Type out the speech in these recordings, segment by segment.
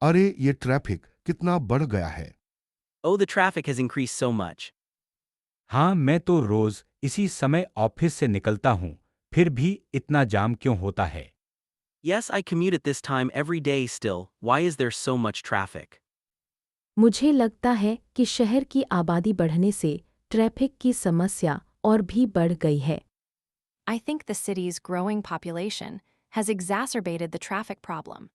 अरे ये ट्रैफिक कितना बढ़ गया है। Oh, the traffic has increased so much. हाँ, मैं तो रोज इसी समय ऑफिस से निकलता हूँ, फिर भी इतना जाम क्यों होता है? Yes, I commute at this time every day still. Why is there so much traffic? मुझे लगता है कि शहर की आबादी बढ़ने से ट्रैफिक की समस्या और भी बढ़ गई है। I think the city's growing population has exacerbated the traffic problem.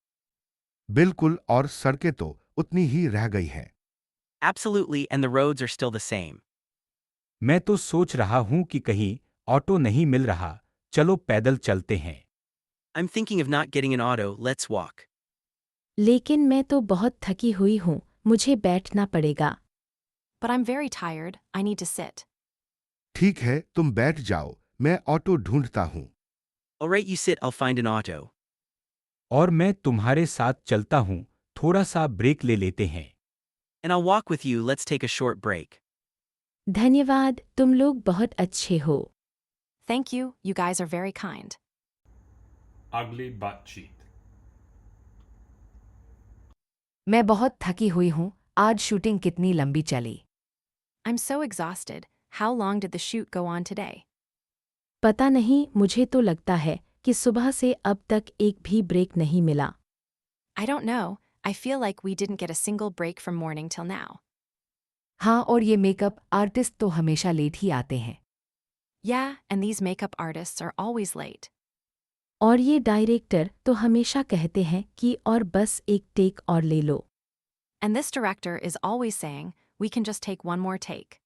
बिल्कुल, और सड़कें तो उतनी ही रह गई हैं। Absolutely, and the roads are still the same. मैं तो सोच रहा हूँ कि कहीं ऑटो नहीं मिल रहा, चलो पैदल चलते हैं। I'm thinking of not getting an auto, let's walk. लेकिन मैं तो बहुत थकी हुई हूँ, मुझे बैठना पड़ेगा। But I'm very tired, I need to sit. ठीक है, तुम बैठ जाओ, मैं ऑटो ढूंढता हूँ। Alright, you sit, I'll find an auto. और मैं तुम्हारे साथ चलता हूँ, थोड़ा सा ब्रेक ले लेते हैं। And I'll walk with you, let's take a short break. धन्यवाद, तुम लोग बहुत अच्छे हो। Thank you, you guys are very kind. अगली बातचीत। मैं बहुत थकी हुई हूँ, आज शूटिंग कितनी लंबी चली। I'm so exhausted. How long did the shoot go on today? पता नहीं, मुझे तो लगता है कि सुबह से अब तक एक भी ब्रेक नहीं मिला। I don't know, I feel like we didn't get a single break from morning till now. हाँ, और ये मेकअप आर्टिस्ट तो हमेशा लेट ही आते हैं। Yeah, and these makeup artists are always late. और ये डायरेक्टर तो हमेशा कहते हैं कि और बस एक टेक और ले लो। And this director is always saying, we can just take one more take.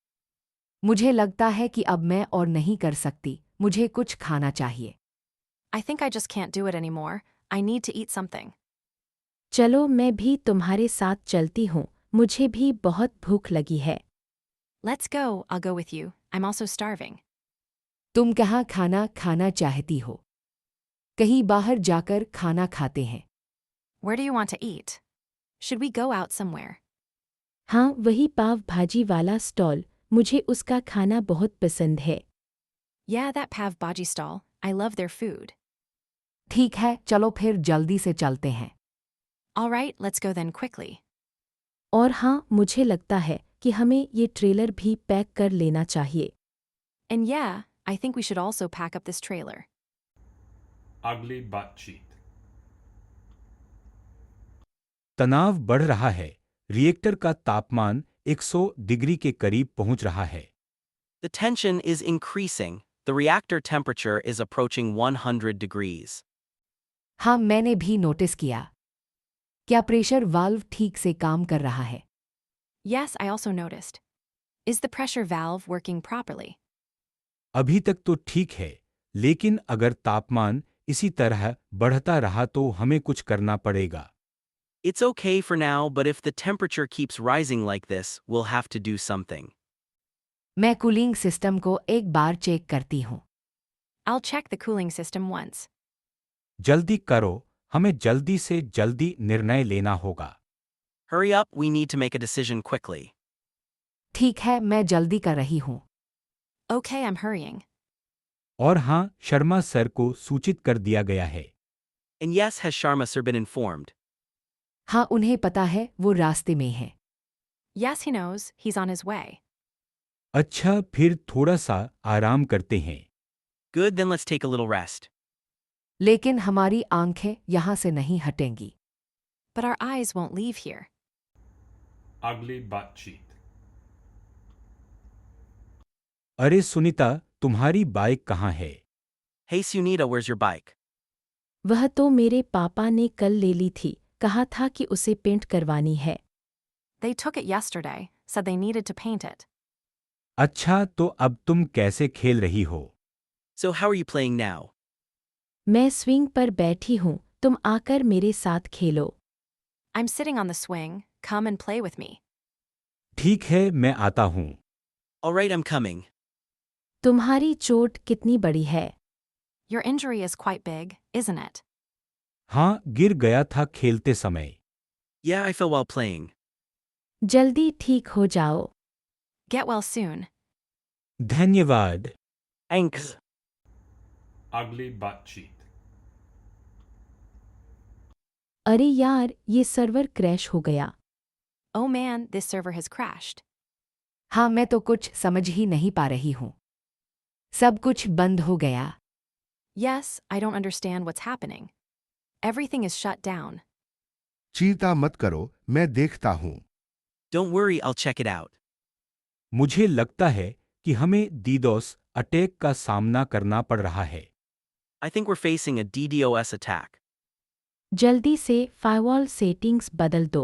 मुझे लगता है कि अब मैं और नहीं कर सकती, मुझे कुछ खाना चाहिए। I think I just can't do it anymore, I need to eat something. चलो मैं भी तुम्हारे साथ चलती हूँ, मुझे भी बहुत भूख लगी है। Let's go, I'll go with you, I'm also starving. तुम कहाँ खाना खाना चाहती हो? कहीं बाहर जाकर खाना खाते हैं। Where do you want to eat? Should we go out somewhere? हाँ, वही पाव भाजी वाला स्टॉल, मुझे उसका खाना बहुत पसंद है। Yeah, that Pav Bhaji stall, I love their food. ठीक है, चलो फिर जल्दी से चलते हैं। Alright, let's go then quickly. और हाँ, मुझे लगता है कि हमें ये ट्रेलर भी पैक कर लेना चाहिए। And yeah, I think we should also pack up this trailer. अगली बातचीत। तनाव बढ़ रहा है, रिएक्टर का तापमान 100 डिग्री के करीब पहुंच रहा है। The tension is increasing. The reactor temperature is approaching 100 degrees. हाँ, मैंने भी नोटिस किया। क्या प्रेशर वाल्व ठीक से काम कर रहा है? Yes, I also noticed. Is the pressure valve working properly? अभी तक तो ठीक है, लेकिन अगर तापमान इसी तरह बढ़ता रहा तो हमें कुछ करना पड़ेगा। It's okay for now, but if the temperature keeps rising like this, we'll have to do something. मैं कूलिंग सिस्टम को एक बार चेक करती हूँ। I'll check the cooling system once. जल्दी करो, हमें जल्दी से जल्दी निर्णय लेना होगा। Hurry up, we need to make a decision quickly. ठीक है, मैं जल्दी कर रही हूँ। Okay, I'm hurrying. और हाँ, शर्मा सर को सूचित कर दिया गया है। And yes, has Sharma sir been informed? हाँ, उन्हें पता है, वो रास्ते में है। Yes, he knows, he's on his way. अच्छा, फिर थोड़ा सा आराम करते हैं। Good, then let's take a little rest. लेकिन हमारी आंखें यहाँ से नहीं हटेंगी। But our eyes won't leave here. अगली बातचीत। अरे सुनीता, तुम्हारी बाइक कहाँ है? Hey Sunita, where's your bike? वह तो मेरे पापा ने कल ले ली थी, कहा था कि उसे पेंट करवानी है। They took it yesterday, said they needed to paint it. अच्छा, तो अब तुम कैसे खेल रही हो? So how are you playing now? मैं स्विंग पर बैठी हूँ, तुम आकर मेरे साथ खेलो। I'm sitting on the swing, come and play with me. ठीक है, मैं आता हूँ। Alright, I'm coming. तुम्हारी चोट कितनी बड़ी है? Your injury is quite big, isn't it? हाँ, गिर गया था खेलते समय। Yeah, I fell while playing. जल्दी ठीक हो जाओ। Get well soon. धन्यवाद। Thanks. अगली बातचीत। अरे यार, ये सर्वर क्रैश हो गया। Oh man, this server has crashed. हाँ, मैं तो कुछ समझ ही नहीं पा रही हूँ। सब कुछ बंद हो गया। Yes, I don't understand what's happening. Everything is shut down. चिंता मत करो, मैं देखता हूँ। Don't worry, I'll check it out. मुझे लगता है कि हमें DDoS अटैक का सामना करना पड़ रहा है। I think we're facing a DDoS attack. जल्दी से फायरवॉल सेटिंग्स बदल दो।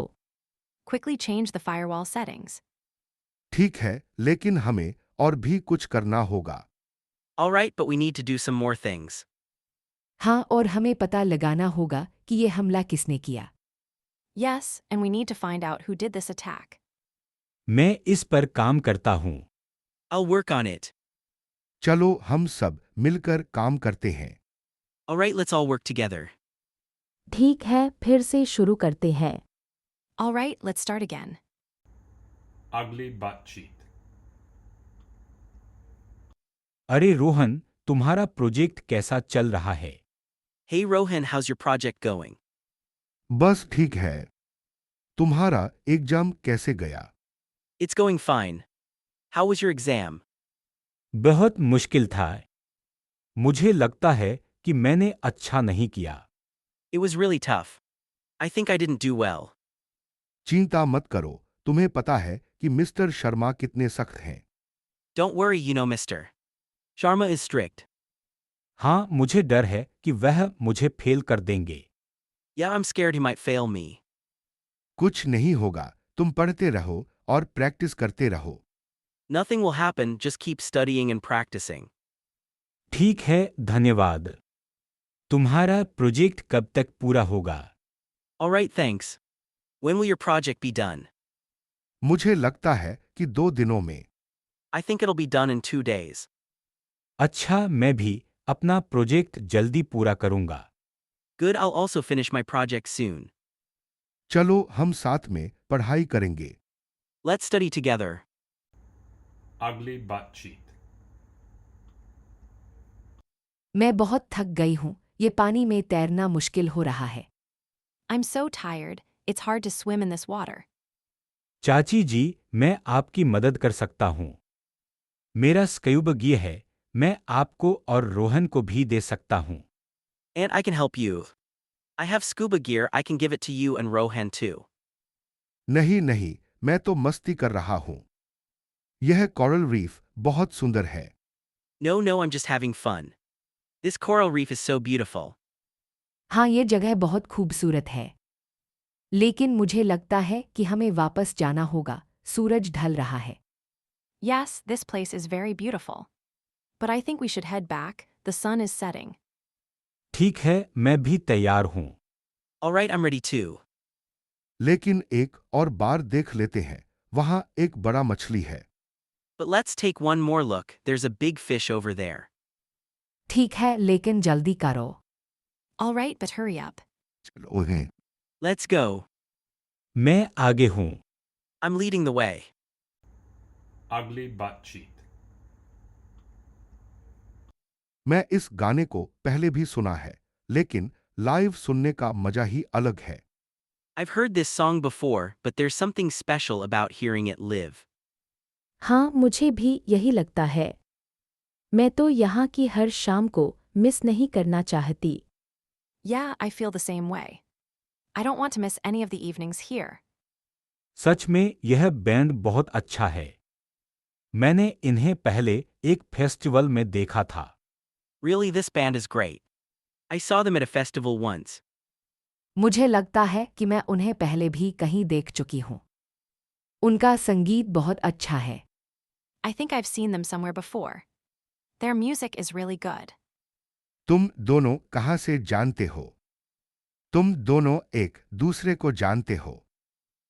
Quickly change the firewall settings. ठीक है, लेकिन हमें और भी कुछ करना होगा। Alright, but we need to do some more things. हाँ, और हमें पता लगाना होगा कि ये हमला किसने किया। Yes, and we need to find out who did this attack. मैं इस पर काम करता हूँ। I'll work on it. चलो हम सब मिलकर काम करते हैं। Alright, let's all work together. ठीक है, फिर से शुरू करते हैं। All right, let's start again. Ugly butt cheat. अरे रोहन, तुम्हारा प्रोजेक्ट कैसा चल रहा है? Hey Rohan, how's your project going? बस ठीक है। तुम्हारा एग्जाम कैसे गया? It's going fine. How was your exam? बहुत मुश्किल था। मुझे लगता है कि मैंने अच्छा नहीं किया। It was really tough. I think I didn't do well. चिंता मत करो, तुम्हें पता है कि मिस्टर शर्मा कितने सख्त हैं। Don't worry, you know, Mr. Sharma is strict. हाँ, मुझे डर है कि वह मुझे फेल कर देंगे। Yeah, I'm scared he might fail me. कुछ नहीं होगा, तुम पढ़ते रहो और प्रैक्टिस करते रहो। Nothing will happen, just keep studying and practicing. ठीक है, धन्यवाद। तुम्हारा प्रोजेक्ट कब तक पूरा होगा? Alright, thanks. When will your project be done? मुझे लगता है कि 2 दिनों में। I think it'll be done in 2 days. अच्छा, मैं भी अपना प्रोजेक्ट जल्दी पूरा करूंगा। Good, I'll also finish my project soon. चलो हम साथ में पढ़ाई करेंगे। Let's study together. Ugly butt cheat. मैं बहुत थक गई हूँ, ये पानी में तैरना मुश्किल हो रहा है। I'm so tired, it's hard to swim in this water. चाची जी, मैं आपकी मदद कर सकता हूँ। मेरा स्क्यूबा गियर है, मैं आपको और रोहन को भी दे सकता हूँ। And I can help you. I have scuba gear, I can give it to you and Rohan too. नहीं नहीं, मैं तो मस्ती कर रहा हूँ। यह कोरल रीफ बहुत सुंदर है। No, I'm just having fun. This coral reef is so beautiful. हाँ, ये जगह बहुत खूबसूरत है। लेकिन मुझे लगता है कि हमें वापस जाना होगा, सूरज ढल रहा है। Yes, this place is very beautiful. But I think we should head back, the sun is setting. ठीक है, मैं भी तैयार हूँ। Alright, I'm ready too. लेकिन एक और बार देख लेते हैं, वहाँ एक बड़ा मछली है। But let's take one more look, there's a big fish over there. ठीक है, लेकिन जल्दी करो। All right, but hurry up. चलो हैं। Let's go. मैं आगे हूँ। I'm leading the way. Ugly butt cheat. मैं इस गाने को पहले भी सुना है, लेकिन लाइव सुनने का मजा ही अलग है। I've heard this song before, but there's something special about hearing it live. हाँ, मुझे भी यही लगता है। मैं तो यहाँ की हर शाम को मिस नहीं करना चाहती। Yeah, I feel the same way. I don't want to miss any of the evenings here. सच में यह बैंड बहुत अच्छा है। मैंने इन्हें पहले एक फेस्टिवल में देखा था। Really, this band is great. I saw them at a festival once. मुझे लगता है कि मैं उन्हें पहले भी कहीं देख चुकी हूँ। उनका संगीत बहुत अच्छा है। I think I've seen them somewhere before. Their music is really good. तुम दोनों कहाँ से जानते हो? तुम दोनों एक दूसरे को जानते हो।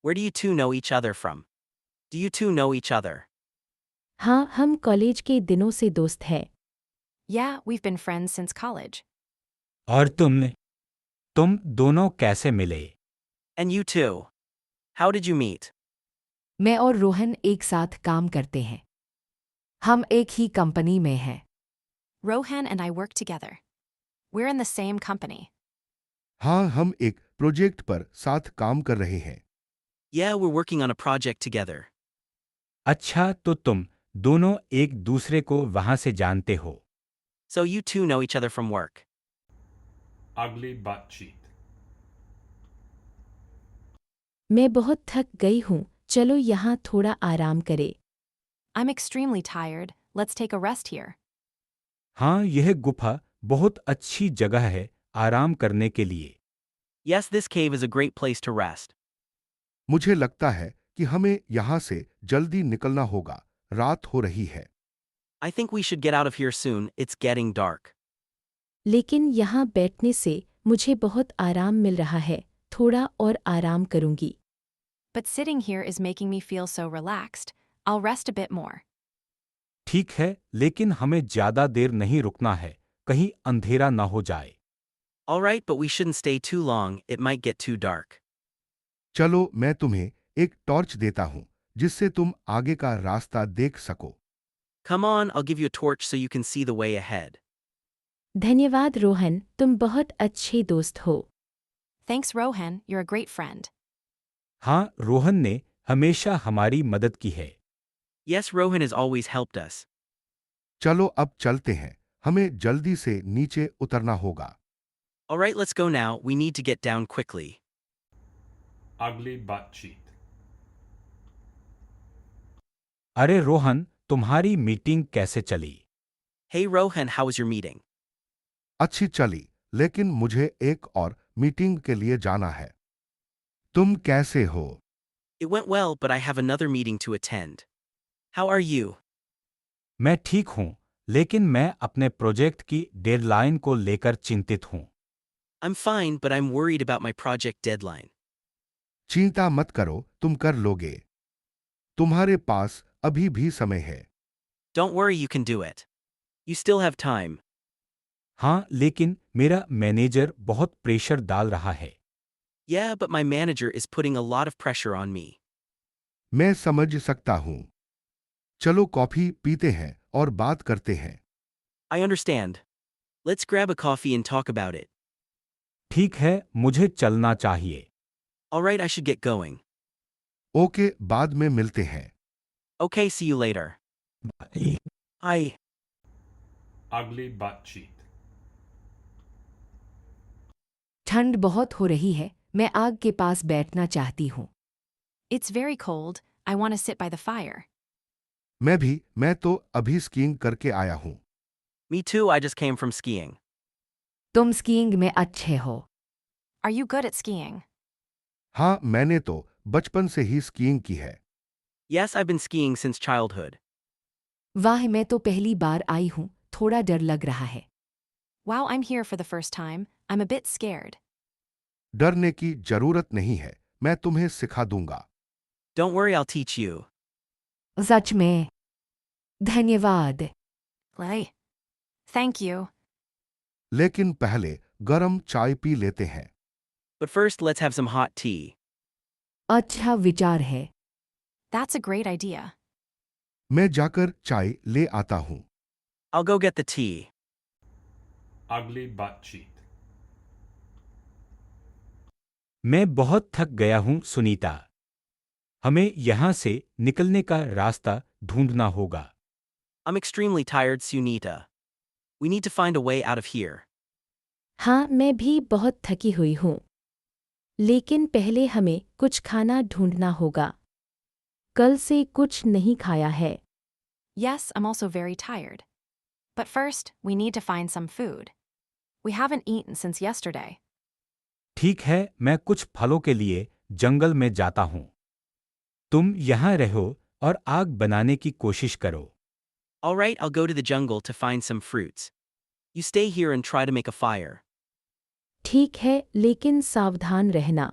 Where do you two know each other from? Do you two know each other? हाँ, हम कॉलेज के दिनों से दोस्त हैं। Yeah, we've been friends since college. और तुम दोनों कैसे मिले? And you too. How did you meet? मैं और रोहन एक साथ काम करते हैं। हम एक ही कंपनी में हैं। Rohan and I work together. We're in the same company. हाँ, हम एक प्रोजेक्ट पर साथ काम कर रहे हैं। Yeah, we're working on a project together. अच्छा, तो तुम दोनों एक दूसरे को वहां से जानते हो। So you two know each other from work. Ugly butt cheek. मैं बहुत थक गई हूँ, चलो यहाँ थोड़ा आराम करें। I'm extremely tired. Let's take a rest here. हाँ, यह गुफा बहुत अच्छी जगह है आराम करने के लिए। Yes, this cave is a great place to rest. मुझे लगता है कि हमें यहाँ से जल्दी निकलना होगा, रात हो रही है। I think we should get out of here soon, it's getting dark. लेकिन यहाँ बैठने से मुझे बहुत आराम मिल रहा है, थोड़ा और आराम करूँगी। But sitting here is making me feel so relaxed. I'll rest a bit more. ठीक है, लेकिन हमें ज्यादा देर नहीं रुकना है, कहीं अंधेरा न हो जाए। Alright, but we shouldn't stay too long, it might get too dark. चलो मैं तुम्हें एक टॉर्च देता हूँ जिससे तुम आगे का रास्ता देख सको। Come on, I'll give you a torch so you can see the way ahead. धन्यवाद रोहन, तुम बहुत अच्छे दोस्त हो। Thanks, Rohan. You're a great friend. हाँ, रोहन ने हमेशा हमारी मदद की है। Yes, Rohan has always helped us. चलो अब चलते हैं, हमें जल्दी से नीचे उतरना होगा। Alright, let's go now, we need to get down quickly. Ugly butt cheek. अरे रोहन, तुम्हारी मीटिंग कैसे चली? Hey Rohan, how was your meeting? अच्छी चली, लेकिन मुझे एक और मीटिंग के लिए जाना है। तुम कैसे हो? It went well, but I have another meeting to attend. How are you? मैं ठीक हूँ, लेकिन मैं अपने प्रोजेक्ट की डेडलाइन को लेकर चिंतित हूँ। I'm fine, but I'm worried about my project deadline. चिंता मत करो, तुम कर लोगे। तुम्हारे पास अभी भी समय है। Don't worry, you can do it. You still have time. हाँ, लेकिन मेरा मैनेजर बहुत प्रेशर डाल रहा है। Yeah, but my manager is putting a lot of pressure on me. मैं समझ सकता हूँ। चलो कॉफी पीते हैं और बात करते हैं। I understand. Let's grab a coffee and talk about it. ठीक है, मुझे चलना चाहिए। Alright, I should get going. Okay, बाद में मिलते हैं। Okay, see you later. Bye. Ugly butt cheek. ठंड बहुत हो रही है, मैं आग के पास बैठना चाहती हूँ। It's very cold. I want to sit by the fire. मैं तो अभी स्कीइंग करके आया हूँ। Me too, I just came from skiing. तुम स्कीइंग में अच्छे हो। Are you good at skiing? हाँ, मैंने तो बचपन से ही स्कीइंग की है। Yes, I've been skiing since childhood. वाह, मैं तो पहली बार आई हूँ, थोड़ा डर लग रहा है। Wow, I'm here for the first time. I'm a bit scared. डरने की जरूरत नहीं है, मैं तुम्हें सिखा दूंगा। Don't worry, I'll teach you. सच में? धन्यवाद। Lay. Thank you. लेकिन पहले गरम चाय पी लेते हैं। But first, let's have some hot tea. अच्छा विचार है। That's a great idea. मैं जाकर चाय ले आता हूँ। I'll go get the tea. Ugly butt cheek. मैं बहुत थक गया हूँ, सुनीता। हमें यहाँ से निकलने का रास्ता ढूंढना होगा। I'm extremely tired, Sunita. We need to find a way out of here. हाँ, मैं भी बहुत थकी हुई हूँ। लेकिन पहले हमें कुछ खाना ढूंढना होगा। कल से कुछ नहीं खाया है। Yes, I'm also very tired. But first, we need to find some food. We haven't eaten since yesterday. ठीक है, मैं कुछ फलों के लिए जंगल में जाता हूँ। तुम यहाँ रहो और आग बनाने की कोशिश करो। Alright, I'll go to the jungle to find some fruits. You stay here and try to make a fire. ठीक है, लेकिन सावधान रहना।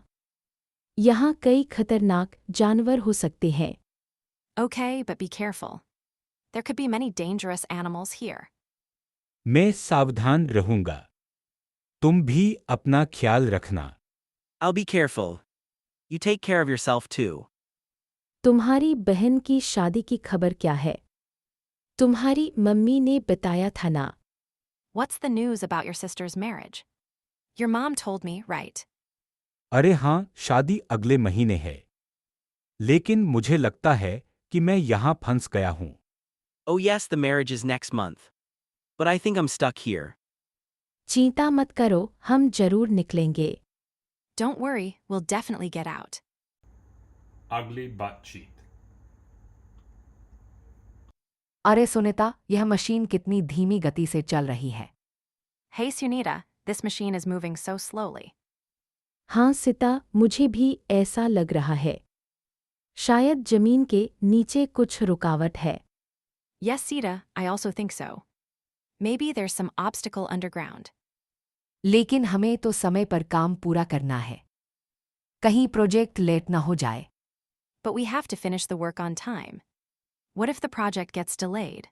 यहाँ कई खतरनाक जानवर हो सकते हैं। Okay, but be careful. There could be many dangerous animals here. मैं सावधान रहूंगा। तुम भी अपना ख्याल रखना। I'll be careful. You take care of yourself too. तुम्हारी बहन की शादी की खबर क्या है? तुम्हारी मम्मी ने बताया था ना। What's the news about your sister's marriage? Your mom told me, right? अरे हाँ, शादी अगले महीने है। लेकिन मुझे लगता है कि मैं यहाँ फंस गया हूँ। Oh, yes, the marriage is next month. But I think I'm stuck here. चिंता मत करो, हम जरूर निकलेंगे। Don't worry, we'll definitely get out. Ugly butt cheek. अरे सुनीता, यह मशीन कितनी धीमी गति से चल रही है। Hey Sunita, this machine is moving so slowly. हाँ सिता, मुझे भी ऐसा लग रहा है। शायद जमीन के नीचे कुछ रुकावट है। Yes, Sita, I also think so. Maybe there's some obstacle underground. लेकिन हमें तो समय पर काम पूरा करना है। कहीं प्रोजेक्ट लेट ना हो जाए। But we have to finish the work on time. What if the project gets delayed?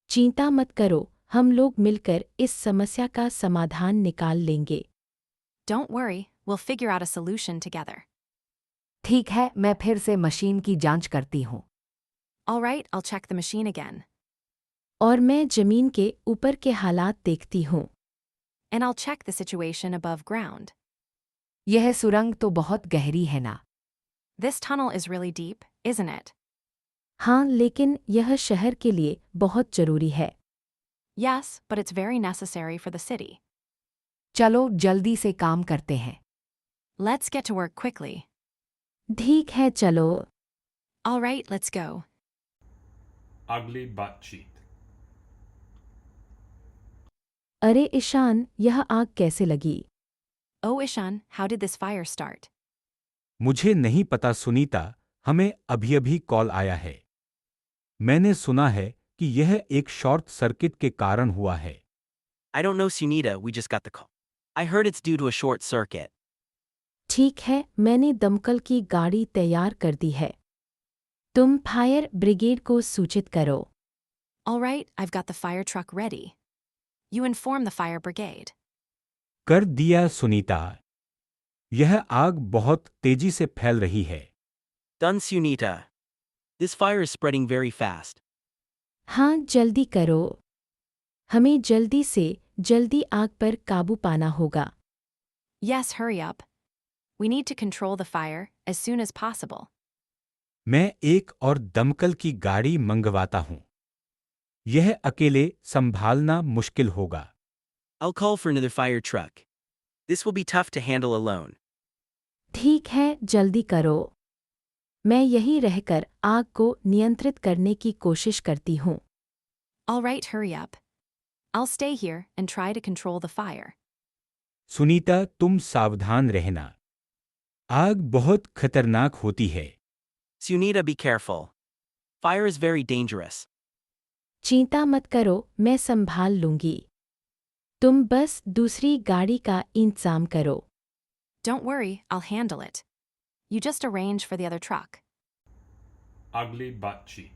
चिंता मत करो, हम लोग मिलकर इस समस्या का समाधान निकाल लेंगे। Don't worry, we'll figure out a solution together. ठीक है, मैं फिर से मशीन की जांच करती हूँ। All right, I'll check the machine again. और मैं जमीन के ऊपर के हालात देखती हूँ। And I'll check the situation above ground. यह सुरंग तो बहुत गहरी है ना। This tunnel is really deep, isn't it? हाँ, लेकिन यह शहर के लिए बहुत जरूरी है। Yes, but it's very necessary for the city. चलो जल्दी से काम करते हैं। Let's get to work quickly. ठीक है, चलो। All right, let's go. Ugly butt cheek. अरे ईशान, यह आग कैसे लगी? Oh, Ishan, how did this fire start? मुझे नहीं पता सुनीता, हमें अभी-अभी कॉल आया है। मैंने सुना है कि यह एक शॉर्ट सर्किट के कारण हुआ है। I don't know, Sunita, we just got the call. I heard it's due to a short circuit. ठीक है, मैंने दमकल की गाड़ी तैयार कर दी है। तुम फायर ब्रिगेड को सूचित करो। All right, I've got the fire truck ready. You inform the fire brigade. कर दिया सुनीता। यह आग बहुत तेजी से फैल रही है। Done, Sunita. This fire is spreading very fast. हाँ, जल्दी करो। हमें जल्दी से जल्दी आग पर काबू पाना होगा। Yes, hurry up. We need to control the fire as soon as possible. मैं एक और दमकल की गाड़ी मंगवाता हूँ। यह अकेले संभालना मुश्किल होगा। I'll call for another fire truck. This will be tough to handle alone. ठीक है, जल्दी करो। मैं यहीं रहकर आग को नियंत्रित करने की कोशिश करती हूँ। All right, hurry up. I'll stay here and try to control the fire. Sunita, तुम सावधान रहना। आग बहुत खतरनाक होती है। Sunita, be careful. Fire is very dangerous. चिंता मत करो, मैं संभाल लूंगी। तुम बस दूसरी गाड़ी का इंतजाम करो। Don't worry, I'll handle it. You just arrange for the other truck. Ugly butt cheek.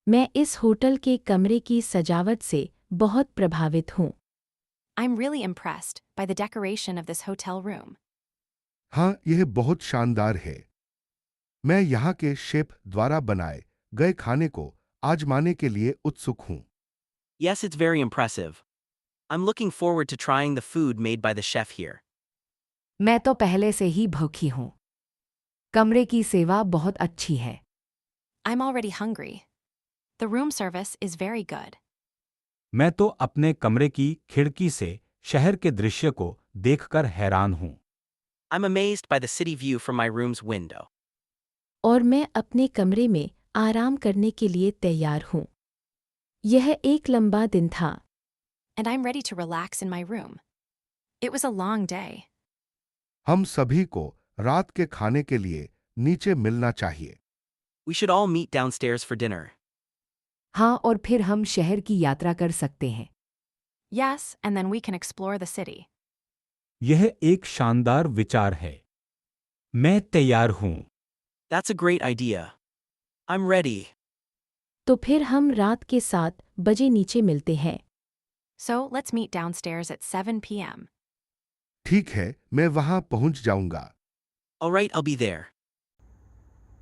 मैं इस होटल के कमरे की सजावट से बहुत प्रभावित हूँ। I'm really impressed by the decoration of this hotel room. हाँ, यह बहुत शानदार है। मैं यहाँ के शेफ द्वारा बनाए गए खाने को आजमाने के लिए उत्सुक हूँ। Yes, it's very impressive. I'm looking forward to trying the food made by the chef here. मैं तो पहले से ही भूखी हूँ। कमरे की सेवा बहुत अच्छी है। I'm already hungry. The room service is very good. मैं तो अपने कमरे की खिड़की से शहर के दृश्य को देखकर हैरान हूँ। I'm amazed by the city view from my room's window. और मैं अपने कमरे में आराम करने के लिए तैयार हूँ। यह एक लंबा दिन था। And I'm ready to relax in my room. It was a long day. हम सभी को रात के खाने के लिए नीचे मिलना चाहिए। We should all meet downstairs for dinner. हाँ, और फिर हम शहर की यात्रा कर सकते हैं। Yes, and then we can explore the city. यह एक शानदार विचार है। मैं तैयार हूँ। That's a great idea. I'm ready. तो फिर हम रात के 7 बजे नीचे मिलते हैं। So let's meet downstairs at 7 p.m. ठीक है, मैं वहां पहुंच जाऊंगा। All right, I'll be there.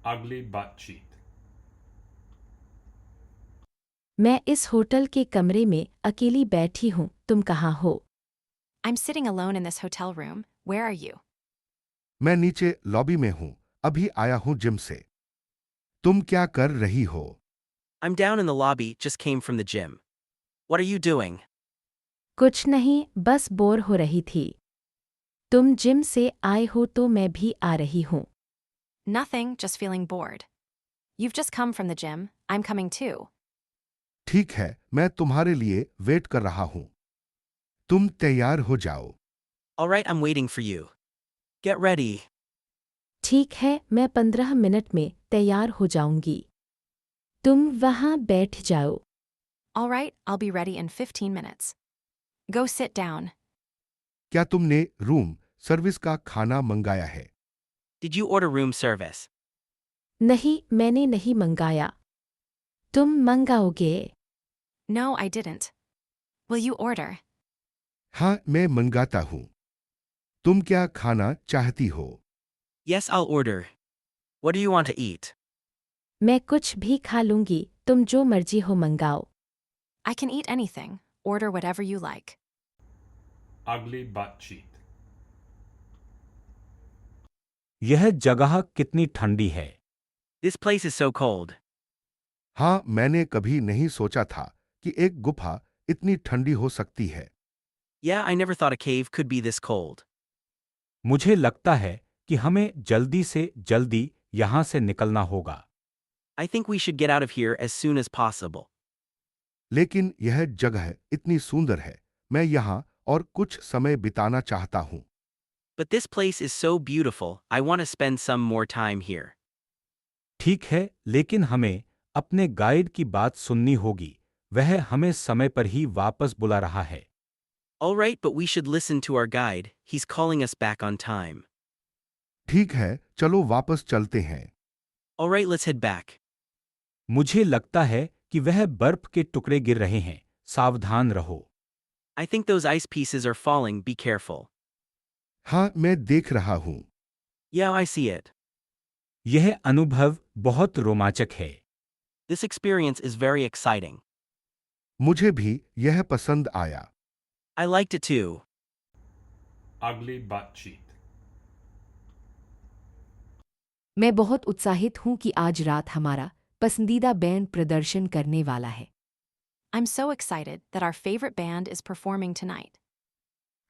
Ugly butt cheek. मैं इस होटल के कमरे में अकेली बैठी हूँ, तुम कहाँ हो? I'm sitting alone in this hotel room. Where are you? मैं नीचे लॉबी में हूं, अभी आया हूं जिम से। तुम क्या कर रही हो? I'm down in the lobby, just came from the gym. What are you doing? कुछ नहीं, बस बोर हो रही थी। तुम जिम से आए हो तो मैं भी आ रही हूँ। Nothing, just feeling bored. You've just come from the gym. I'm coming too. ठीक है, मैं तुम्हारे लिए वेट कर रहा हूं। तुम तैयार हो जाओ। Alright, I'm waiting for you. Get ready. ठीक है, मैं 15 मिनट में तैयार हो जाऊंगी। तुम वहाँ बैठ जाओ। All right, I'll be ready in 15 minutes. Go sit down. क्या तुमने रूम सर्विस का खाना मंगाया है? Did you order room service? नहीं, मैंने नहीं मंगाया। तुम मंगाओगे? No, I didn't. Will you order? हाँ, मैं मंगाता हूं। तुम क्या खाना चाहती हो? Yes, I'll order. What do you want to eat? मैं कुछ भी खा लूंगी, तुम जो मर्जी हो मंगाओ। I can eat anything. Order whatever you like. Ugly butt cheek. यह जगह कितनी ठंडी है। This place is so cold. हाँ, मैंने कभी नहीं सोचा था कि एक गुफा इतनी ठंडी हो सकती है। Yeah, I never thought a cave could be this cold. मुझे लगता है कि हमें जल्दी से जल्दी यहाँ से निकलना होगा। I think we should get out of here as soon as possible. लेकिन यह जगह इतनी सुंदर है, मैं यहाँ और कुछ समय बिताना चाहता हूँ। But this place is so beautiful, I want to spend some more time here. ठीक है, लेकिन हमें अपने गाइड की बात सुननी होगी। वह हमें समय पर ही वापस बुला रहा है। Alright, but we should listen to our guide, he's calling us back on time. ठीक है, चलो वापस चलते हैं। Alright, let's head back. मुझे लगता है कि वह बर्फ के टुकड़े गिर रहे हैं। सावधान रहो। I think those ice pieces are falling, be careful. हाँ, मैं देख रहा हूँ। Yeah, I see it. यह अनुभव बहुत रोमांचक है। This experience is very exciting. मुझे भी यह पसंद आया। I liked it too. Ugly butt cheek. मैं बहुत उत्साहित हूँ कि आज रात हमारा पसंदीदा बैंड प्रदर्शन करने वाला है। I'm so excited that our favorite band is performing tonight.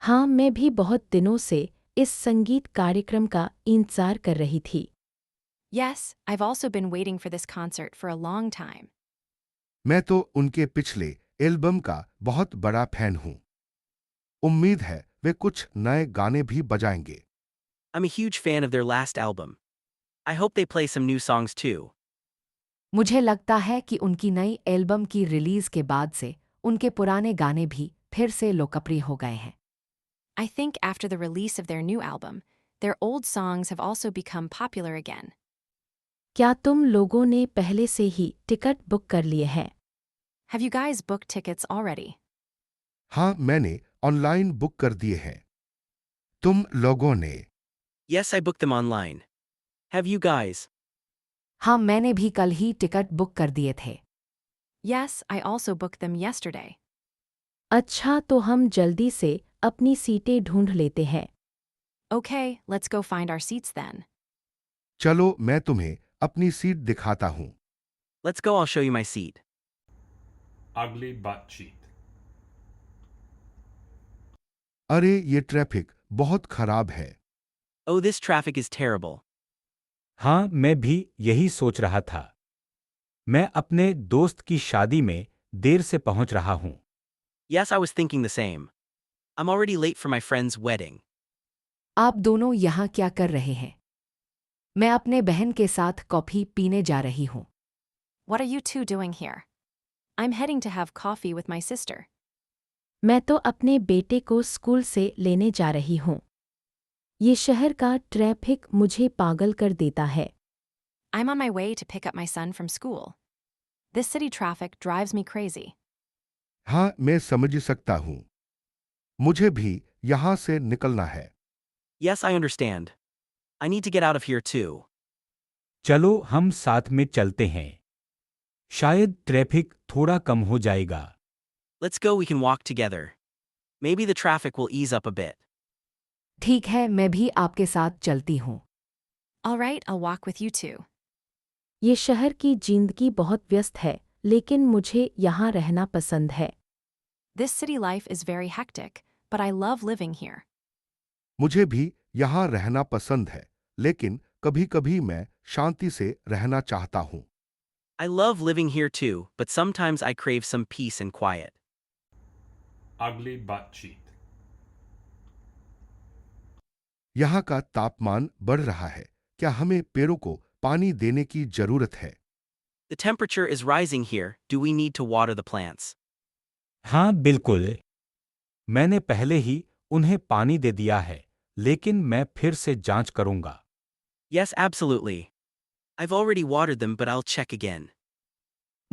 हाँ, मैं भी बहुत दिनों से इस संगीत कार्यक्रम का इंतजार कर रही थी। Yes, I've also been waiting for this concert for a long time. मैं तो उनके पिछले एल्बम का बहुत बड़ा फैन हूँ। उम्मीद है वे कुछ नए गाने भी बजाएंगे। I'm a huge fan of their last album. I hope they play some new songs too. मुझे लगता है कि उनकी नई एल्बम की रिलीज के बाद से उनके पुराने गाने भी फिर से लोकप्रिय हो गए हैं। I think after the release of their new album, their old songs have also become popular again. क्या तुम लोगों ने पहले से ही टिकट बुक कर लिए हैं? Have you guys booked tickets already? हाँ, मैंने ऑनलाइन बुक कर दिए हैं। तुम लोगों ने? Yes, I booked them online. Have you guys? हाँ, मैंने भी कल ही टिकट बुक कर दिए थे। Yes, I also booked them yesterday. अच्छा, तो हम जल्दी से अपनी सीटें ढूंढ लेते हैं। Okay, let's go find our seats then. चलो, मैं तुम्हें अपनी सीट दिखाता हूँ। Let's go, I'll show you my seat. Ugly butt cheek. अरे, ये ट्रैफिक बहुत खराब है। Oh, this traffic is terrible. हाँ, मैं भी यही सोच रहा था। मैं अपने दोस्त की शादी में देर से पहुंच रहा हूं। Yes, I was thinking the same. I'm already late for my friend's wedding. आप दोनों यहाँ क्या कर रहे हैं? मैं अपने बहन के साथ कॉफी पीने जा रही हूँ। What are you two doing here? I'm heading to have coffee with my sister. मैं तो अपने बेटे को स्कूल से लेने जा रही हूँ। ये शहर का ट्रैफिक मुझे पागल कर देता है। I'm on my way to pick up my son from school. This city traffic drives me crazy. हाँ, मैं समझ सकता हूँ। मुझे भी यहाँ से निकलना है। Yes, I understand. I need to get out of here too. चलो हम साथ में चलते हैं। शायद ट्रैफिक थोड़ा कम हो जाएगा। Let's go, we can walk together. Maybe the traffic will ease up a bit. ठीक है, मैं भी आपके साथ चलती हूँ। All right, I'll walk with you too. ये शहर की जिंदगी बहुत व्यस्त है, लेकिन मुझे यहाँ रहना पसंद है। This city life is very hectic, but I love living here. मुझे भी यहाँ रहना पसंद है, लेकिन कभी-कभी मैं शांति से रहना चाहता हूँ। I love living here too, but sometimes I crave some peace and quiet. Ugly butt cheek. यहाँ का तापमान बढ़ रहा है। क्या हमें पेड़ों को पानी देने की जरूरत है? The temperature is rising here. Do we need to water the plants? हाँ बिल्कुल। मैंने पहले ही उन्हें पानी दे दिया है, लेकिन मैं फिर से जांच करूंगा। Yes, absolutely. I've already watered them, but I'll check again.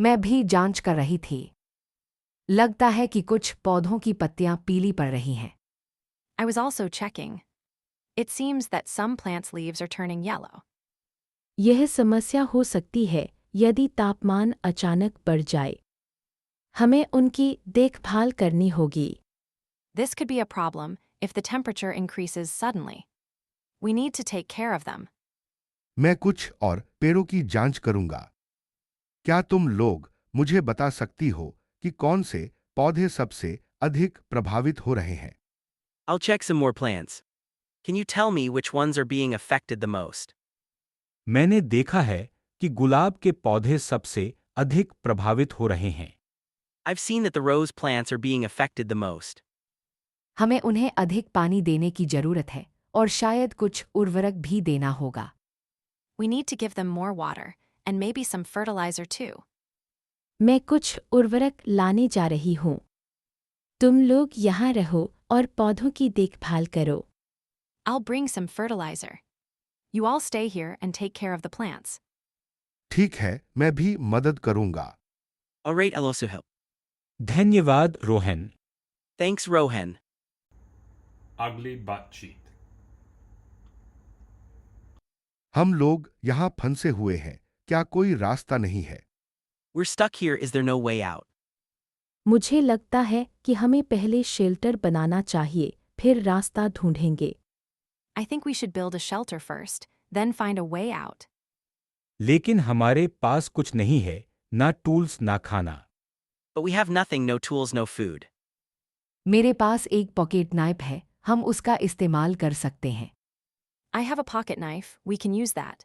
मैं भी जांच कर रही थी। लगता है कि कुछ पौधों की पत्तियां पीली पड़ रही हैं। I was also checking. It seems that some plants' leaves are turning yellow. यह समस्या हो सकती है यदि तापमान अचानक बढ़ जाए। हमें उनकी देखभाल करनी होगी। This could be a problem if the temperature increases suddenly. We need to take care of them. मैं कुछ और पेड़ों की जांच करूंगा। क्या तुम लोग मुझे बता सकती हो कि कौन से पौधे सबसे अधिक प्रभावित हो रहे हैं? I'll check some more plants. Can you tell me which ones are being affected the most? मैंने देखा है कि गुलाब के पौधे सबसे अधिक प्रभावित हो रहे हैं। I've seen that the rose plants are being affected the most. हमें उन्हें अधिक पानी देने की जरूरत है और शायद कुछ उर्वरक भी देना होगा। We need to give them more water, and maybe some fertilizer too. मैं कुछ उर्वरक लाने जा रही हूँ। तुम लोग यहाँ रहो और पौधों की देखभाल करो। I'll bring some fertilizer. You all stay here and take care of the plants. ठीक है, मैं भी मदद करूंगा। Alright, I'll also help. धन्यवाद Rohan. Thanks, Rohan. Ugly butt cheek. हम लोग यहाँ फंसे हुए हैं। क्या कोई रास्ता नहीं है? We're stuck here. Is there no way out? मुझे लगता है कि हमें पहले शेल्टर बनाना चाहिए, फिर रास्ता ढूंढेंगे। I think we should build a shelter first, then find a way out. लेकिन हमारे पास कुछ नहीं है, ना टूल्स ना खाना। But we have nothing, no tools, no food. मेरे पास एक पॉकेट नाइफ है, हम उसका इस्तेमाल कर सकते हैं। I have a pocket knife. We can use that.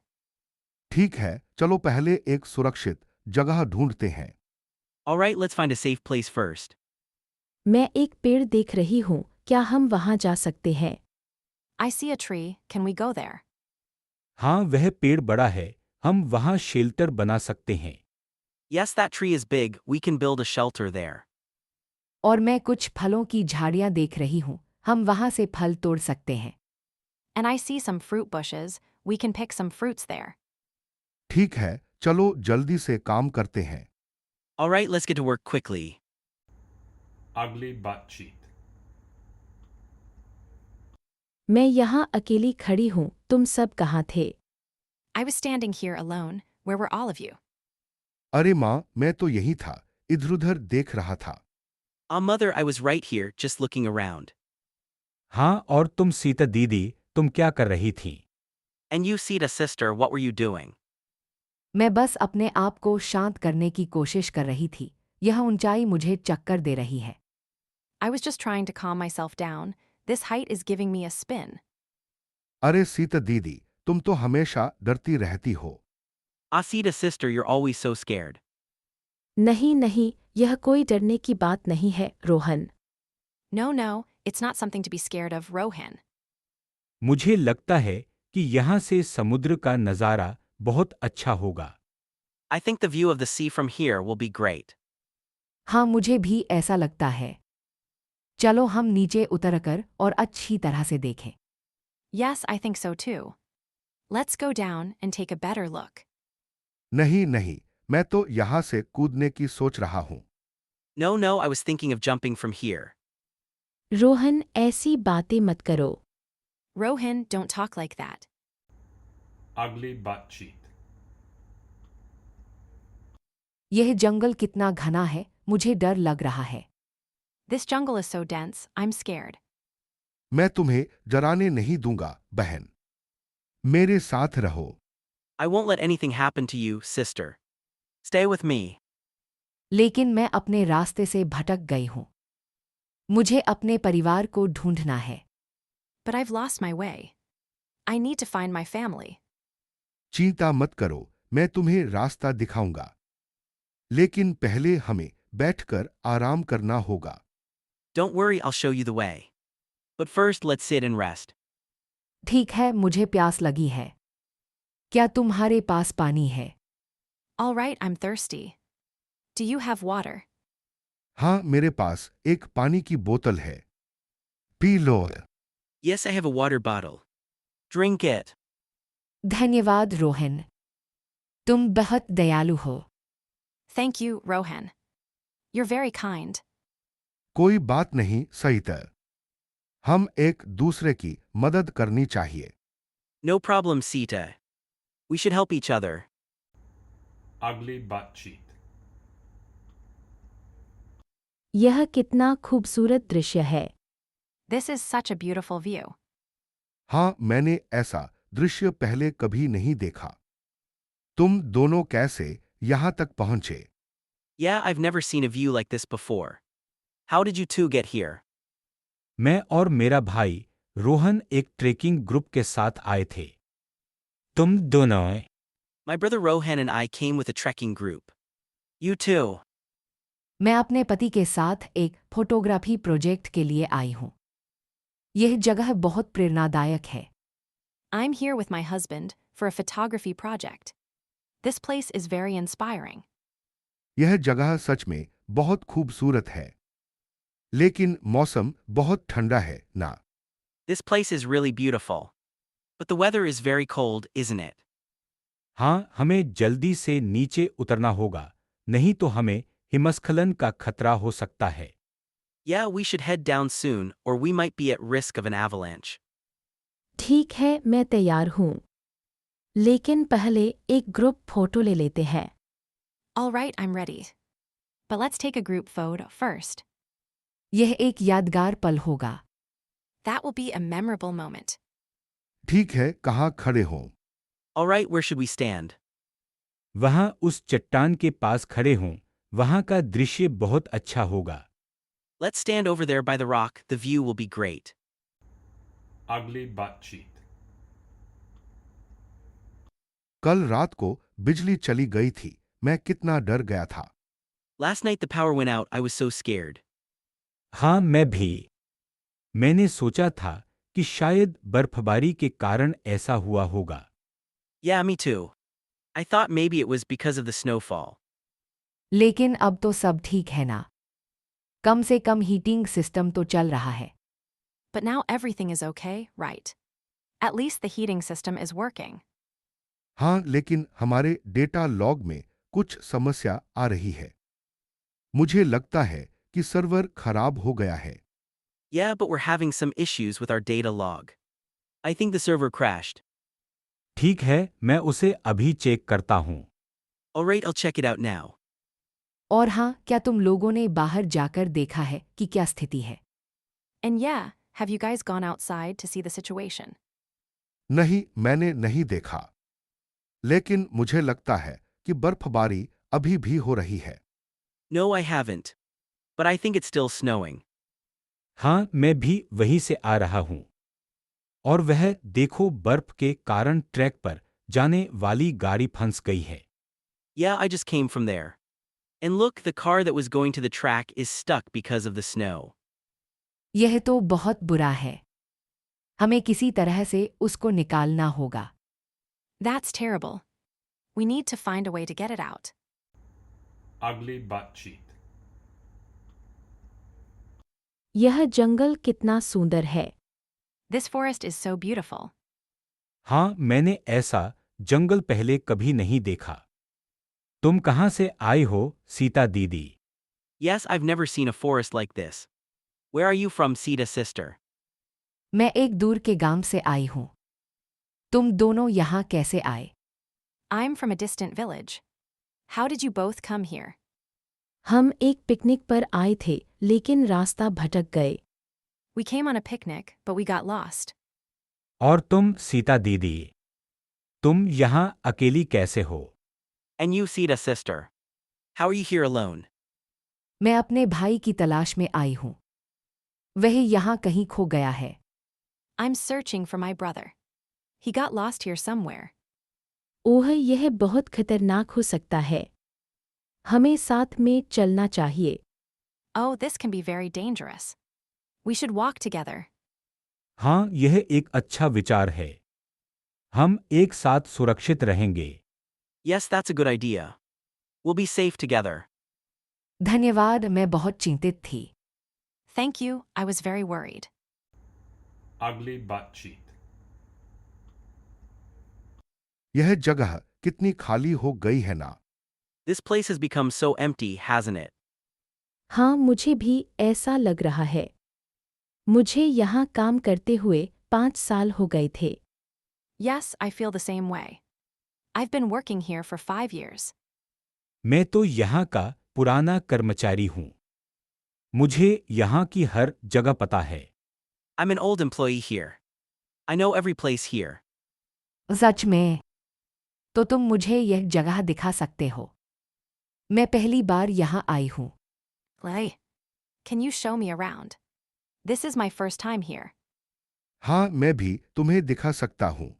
ठीक है, चलो पहले एक सुरक्षित जगह ढूंढते हैं। Alright, let's find a safe place first. मैं एक पेड़ देख रही हूँ, क्या हम वहाँ जा सकते हैं? I see a tree. Can we go there? हाँ वह पेड़ बड़ा है, हम वहाँ शेल्टर बना सकते हैं। Yes, that tree is big. We can build a shelter there. और मैं कुछ फलों की झाड़ियाँ देख रही हूँ, हम वहाँ से फल तोड़ सकते हैं। And I see some fruit bushes. We can pick some fruits there. ठीक है, चलो जल्दी से काम करते हैं। Alright, let's get to work quickly. Ugly butt cheek. मैं यहाँ अकेली खड़ी हूँ, तुम सब कहाँ थे? I was standing here alone. Where were all of you? अरे माँ, मैं तो यही था, इधर-उधर देख रहा था। Mother, I was right here, just looking around. हाँ और तुम सीता दीदी, तुम क्या कर रही थी? And you, Sita sister, what were you doing? मैं बस अपने आप को शांत करने की कोशिश कर रही थी। यह ऊंचाई मुझे चक्कर दे रही है। I was just trying to calm myself down. This height is giving me a spin. अरे सीता दीदी, तुम तो हमेशा डरती रहती हो। Sita sister, you're always so scared. नहीं नहीं, यह कोई डरने की बात नहीं है, Rohan. No, no, it's not something to be scared of, Rohan. मुझे लगता है कि यहाँ से समुद्र का नज़ारा बहुत अच्छा होगा। I think the view of the sea from here will be great. हाँ मुझे भी ऐसा लगता है। चलो हम नीचे उतरकर और अच्छी तरह से देखें। Yes, I think so too. Let's go down and take a better look. नहीं नहीं, मैं तो यहाँ से कूदने की सोच रहा हूँ। No, no, I was thinking of jumping from here. Rohan, ऐसी बातें मत करो। Rohan, don't talk like that. Ugly butt cheek. यह जंगल कितना घना है, मुझे डर लग रहा है। This jungle is so dense, I'm scared. मैं तुम्हें डराने नहीं दूंगा, बहन। मेरे साथ रहो। I won't let anything happen to you, sister. Stay with me. लेकिन मैं अपने रास्ते से भटक गई हूं। मुझे अपने परिवार को ढूंढना है। But I've lost my way. I need to find my family. चिंता मत करो, मैं तुम्हें रास्ता दिखाऊंगा। लेकिन पहले हमें बैठकर आराम करना होगा। Don't worry, I'll show you the way. But first, let's sit and rest. ठीक है, मुझे प्यास लगी है। क्या तुम्हारे पास पानी है? All right, I'm thirsty. Do you have water? हाँ, मेरे पास एक पानी की बोतल है। P low. Yes, I have a water bottle. Drink it. धन्यवाद रोहन। तुम बहुत दयालु हो। Thank you, Rohan. You're very kind. कोई बात नहीं, सईता। हम एक दूसरे की मदद करनी चाहिए। No problem, Sita. We should help each other. Ugly butt cheek. यह कितना खूबसूरत दृश्य है। This is such a beautiful view. हाँ, मैंने ऐसा दृश्य पहले कभी नहीं देखा। तुम दोनों कैसे यहां तक पहुंचे? Yeah, I've never seen a view like this before. How did you two get here? मैं और मेरा भाई रोहन एक ट्रेकिंग ग्रुप के साथ आए थे। तुम दोनों? My brother Rohan and I came with a trekking group. You too. मैं अपने पति के साथ एक फोटोग्राफी प्रोजेक्ट के लिए आई हूं। यह जगह बहुत प्रेरणादायक है। I'm here with my husband for a photography project. This place is very inspiring. यह जगह सच में बहुत खूबसूरत है। लेकिन मौसम बहुत ठंडा है ना? This place is really beautiful. But the weather is very cold, isn't it? हाँ, हमें जल्दी से नीचे उतरना होगा, नहीं तो हमें हिमस्खलन का खतरा हो सकता है। Yeah, we should head down soon, or we might be at risk of an avalanche. ठीक है, मैं तैयार हूँ। लेकिन पहले एक ग्रुप फोटो ले लेते हैं। All right, I'm ready. But let's take a group photo first. यह एक यादगार पल होगा। That will be a memorable moment. ठीक है, कहाँ खड़े हो? All right, where should we stand? वहाँ उस चट्टान के पास खड़े हों, वहाँ का दृश्य बहुत अच्छा होगा। Let's stand over there by the rock, the view will be great. Ugly butt cheek. कल रात को बिजली चली गई थी, मैं कितना डर गया था। Last night the power went out, I was so scared. हाँ, मैं भी। मैंने सोचा था कि शायद बर्फबारी के कारण ऐसा हुआ होगा। Yeah, me too. I thought maybe it was because of the snowfall. लेकिन अब तो सब ठीक है ना? कम से कम हीटिंग सिस्टम तो चल रहा है। But now everything is okay, right? At least the heating system is working. हाँ, लेकिन हमारे डेटा लॉग में कुछ समस्या आ रही है। मुझे लगता है कि सर्वर खराब हो गया है। Yeah, but we're having some issues with our data log. I think the server crashed. ठीक है, मैं उसे अभी चेक करता हूँ। Alright, I'll check it out now. और हाँ, क्या तुम लोगों ने बाहर जाकर देखा है कि क्या स्थिति है? And yeah, have you guys gone outside to see the situation? नहीं, मैंने नहीं देखा। लेकिन मुझे लगता है कि बर्फबारी अभी भी हो रही है। No, I haven't. But I think it's still snowing. हाँ, मैं भी वहीं से आ रहा हूँ। और वह देखो, बर्फ के कारण ट्रैक पर जाने वाली गाड़ी फंस गई है। Yeah, I just came from there. And look, the car that was going to the track is stuck because of the snow. यह तो बहुत बुरा है। हमें किसी तरह से उसको निकालना होगा। That's terrible. We need to find a way to get it out. Ugly butt cheek. यह जंगल कितना सुंदर है। This forest is so beautiful. हाँ, मैंने ऐसा जंगल पहले कभी नहीं देखा। तुम कहाँ से आई हो, सीता दीदी? Yes, I've never seen a forest like this. Where are you from, Sita sister? मैं एक दूर के गांव से आई हूँ। तुम दोनों यहाँ कैसे आए? I'm from a distant village. How did you both come here? हम एक पिकनिक पर आए थे लेकिन रास्ता भटक गए। We came on a picnic, but we got lost. और तुम सीता दीदी, तुम यहाँ अकेली कैसे हो? And you, Sita sister. How are you here alone? मैं अपने भाई की तलाश में आई हूँ। वह यहाँ कहीं खो गया है। I'm searching for my brother. He got lost here somewhere. ओह, यह बहुत खतरनाक हो सकता है। हमें साथ में चलना चाहिए। Oh, this can be very dangerous. We should walk together. हाँ, यह एक अच्छा विचार है। हम एक साथ सुरक्षित रहेंगे। Yes, that's a good idea. We'll be safe together. धन्यवाद, मैं बहुत चिंतित थी। Thank you, I was very worried. Ugly butt cheek. यह जगह कितनी खाली हो गई है ना। This place has become so empty, hasn't it? हाँ, मुझे भी ऐसा लग रहा है। मुझे यहाँ काम करते हुए 5 साल हो गए थे। Yes, I feel the same way. I've been working here for 5 years. मैं तो यहाँ का पुराना कर्मचारी हूँ। मुझे यहाँ की हर जगह पता है। I'm an old employee here. I know every place here. सच में? तो तुम मुझे यह जगह दिखा सकते हो। मैं पहली बार यहाँ आई हूँ। Lei, can you show me around? This is my first time here. हाँ, मैं भी तुम्हें दिखा सकता हूँ।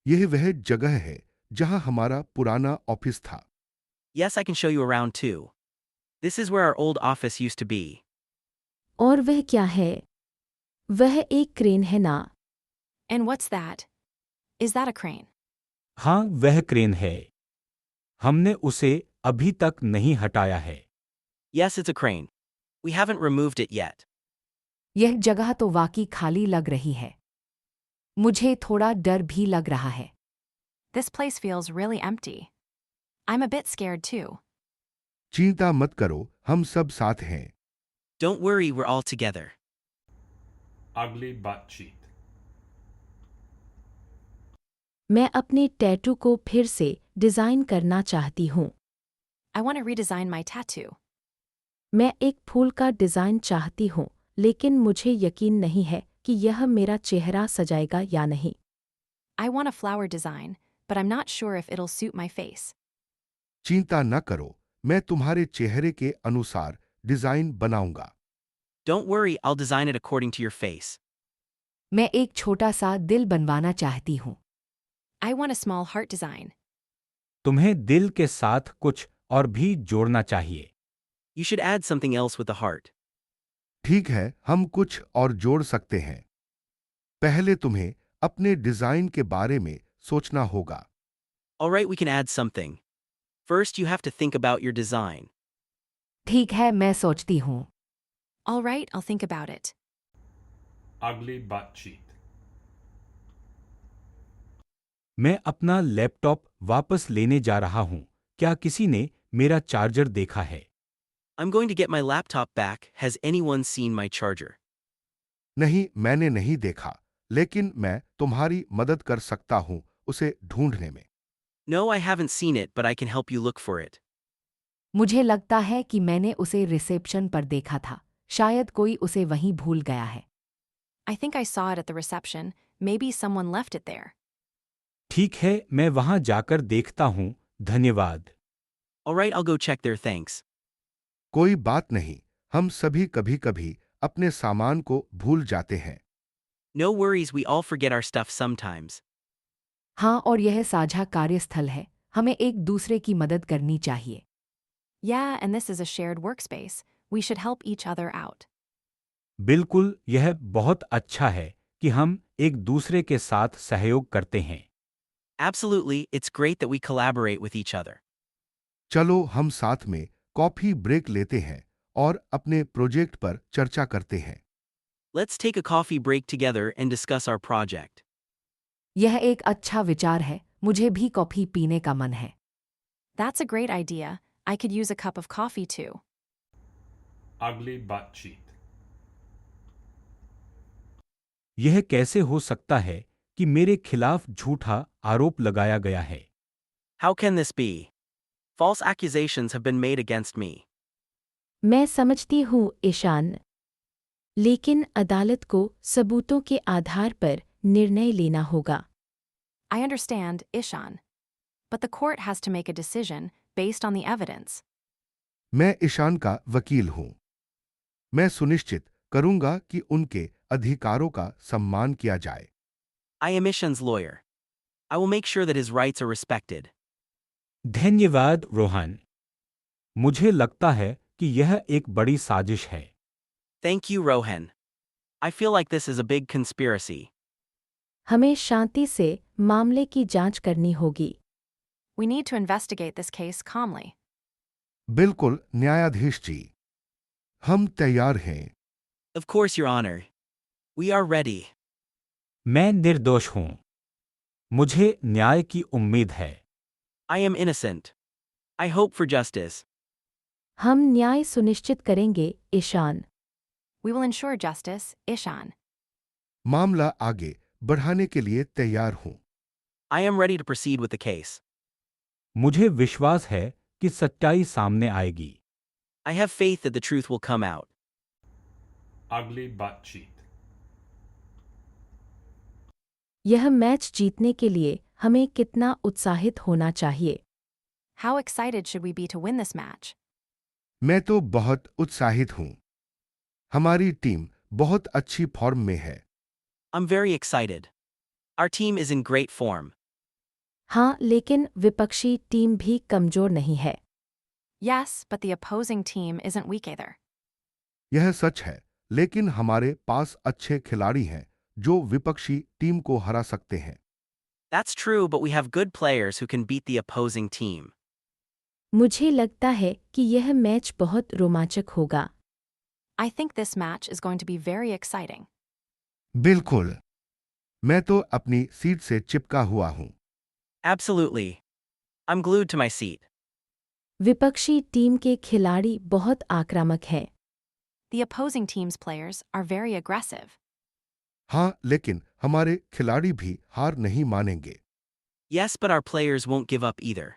यह वह जगह है जहाँ हमारा पुराना ऑफिस था। Yes, I can show you around too. This is where our old office used to be. और वह क्या है? वह एक क्रेन है ना? And what's that? Is that a crane? हाँ, वह क्रेन है। हमने उसे अभी तक नहीं हटाया है। Yes, it's a crane. We haven't removed it yet. यह जगह तो वाकई खाली लग रही है। मुझे थोड़ा डर भी लग रहा है। This place feels really empty. I'm a bit scared too. चिंता मत करो, हम सब साथ हैं। Don't worry, we're all together. Ugly butt cheek. मैं अपने टैटू को फिर से डिज़ाइन करना चाहती हूँ। I want to redesign my tattoo. मैं एक फूल का डिज़ाइन चाहती हूँ, लेकिन मुझे यकीन नहीं है कि यह मेरा चेहरा सजाएगा या नहीं। I want a flower design, but I'm not sure if it'll suit my face. चिंता न करो, मैं तुम्हारे चेहरे के अनुसार डिजाइन बनाऊंगा। Don't worry, I'll design it according to your face. मैं एक छोटा सा दिल बनवाना चाहती हूँ। I want a small heart design. तुम्हें दिल के साथ कुछ और भी जोड़ना चाहिए। You should add something else with the heart. ठीक है, हम कुछ और जोड़ सकते हैं। पहले तुम्हें अपने डिजाइन के बारे में सोचना होगा। Alright, we can add something. First, you have to think about your design. ठीक है, मैं सोचती हूँ। All right, I'll think about it. Ugly butt cheek. मैं अपना लैपटॉप वापस लेने जा रहा हूँ। क्या किसी ने मेरा चार्जर देखा है? I'm going to get my laptop back. Has anyone seen my charger? नहीं, मैंने नहीं देखा, लेकिन मैं तुम्हारी मदद कर सकता हूँ उसे ढूंढने में। No, I haven't seen it, but I can help you look for it. मुझे लगता है कि मैंने उसे रिसेप्शन पर देखा था। शायद कोई उसे वहीं भूल गया है। I think I saw it at the reception. Maybe someone left it there. ठीक है, मैं वहाँ जाकर देखता हूँ। धन्यवाद। Alright, I'll go check there, thanks. कोई बात नहीं, हम सभी कभी-कभी अपने सामान को भूल जाते हैं। No worries, we all forget our stuff sometimes. हाँ, और यह साझा कार्यस्थल है। हमें एक दूसरे की मदद करनी चाहिए। Yeah, and this is a shared workspace. We should help each other out. बिल्कुल, यह बहुत अच्छा है कि हम एक दूसरे के साथ सहयोग करते हैं। Absolutely, it's great that we collaborate with each other. चलो हम साथ में कॉफी ब्रेक लेते हैं और अपने प्रोजेक्ट पर चर्चा करते हैं। Let's take a coffee break together and discuss our project. यह एक अच्छा विचार है। मुझे भी कॉफी पीने का मन है। That's a great idea. I could use a cup of coffee too. Ugly butt cheek. यह कैसे हो सकता है कि मेरे खिलाफ झूठा आरोप लगाया गया है? How can this be? False accusations have been made against me. मैं समझती हूँ ईशान, लेकिन अदालत को सबूतों के आधार पर निर्णय लेना होगा। I understand, Ishan. But the court has to make a decision based on the evidence. मैं ईशान का वकील हूं। मैं सुनिश्चित करूंगा कि उनके अधिकारों का सम्मान किया जाए। I am Ishan's lawyer. I will make sure that his rights are respected. धन्यवाद रोहन। मुझे लगता है कि यह एक बड़ी साजिश है। Thank you, Rohan. I feel like this is a big conspiracy. हमें शांति से मामले की जांच करनी होगी। We need to investigate this case calmly. बिल्कुल न्यायाधीश जी, हम तैयार हैं। Of course, Your Honor. We are ready. मैं निर्दोष हूं। मुझे न्याय की उम्मीद है। I am innocent. I hope for justice. हम न्याय सुनिश्चित करेंगे Ishan. We will ensure justice, Ishan. मामला आगे बढ़ाने के लिए तैयार हूं। I am ready to proceed with the case. मुझे विश्वास है कि सच्चाई सामने आएगी। I have faith that the truth will come out. Ugly बातचीत. यह मैच जीतने के लिए हमें कितना उत्साहित होना चाहिए। How excited should we be to win this match? मैं तो बहुत उत्साहित हूं। हमारी टीम बहुत अच्छी फॉर्म में है। I'm very excited. Our team is in great form. हाँ, लेकिन विपक्षी टीम भी कमजोर नहीं है। Yes, but the opposing team isn't weak either. यह सच है, लेकिन हमारे पास अच्छे खिलाड़ी हैं जो विपक्षी टीम को हरा सकते हैं। That's true, but we have good players who can beat the opposing team. मुझे लगता है कि यह मैच बहुत रोमांचक होगा। I think this match is going to be very exciting. बिल्कुल। मैं तो अपनी सीट से चिपका हुआ हूं। Absolutely. I'm glued to my seat. विपक्षी टीम के खिलाड़ी बहुत आक्रामक हैं। The opposing team's players are very aggressive. हाँ, लेकिन हमारे खिलाड़ी भी हार नहीं मानेंगे। Yes, but our players won't give up either.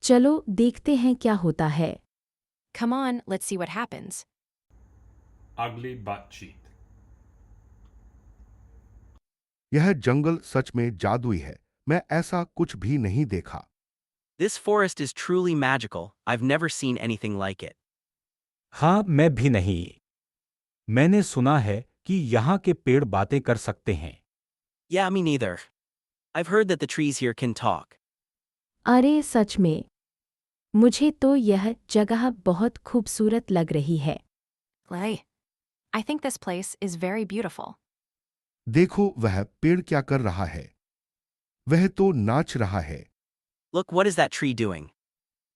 चलो देखते हैं क्या होता है। Come on, let's see what happens. Ugly बातचीत. यह जंगल सच में जादुई है। मैं ऐसा कुछ भी नहीं देखा। This forest is truly magical. I've never seen anything like it. हाँ, मैं भी नहीं। मैंने सुना है कि यहाँ के पेड़ बातें कर सकते हैं। Yeah, me neither. I've heard that the trees here can talk. अरे सच में, मुझे तो यह जगह बहुत खूबसूरत लग रही है। Lay. I think this place is very beautiful. देखो वह पेड़ क्या कर रहा है। वह तो नाच रहा है। Look, what is that tree doing?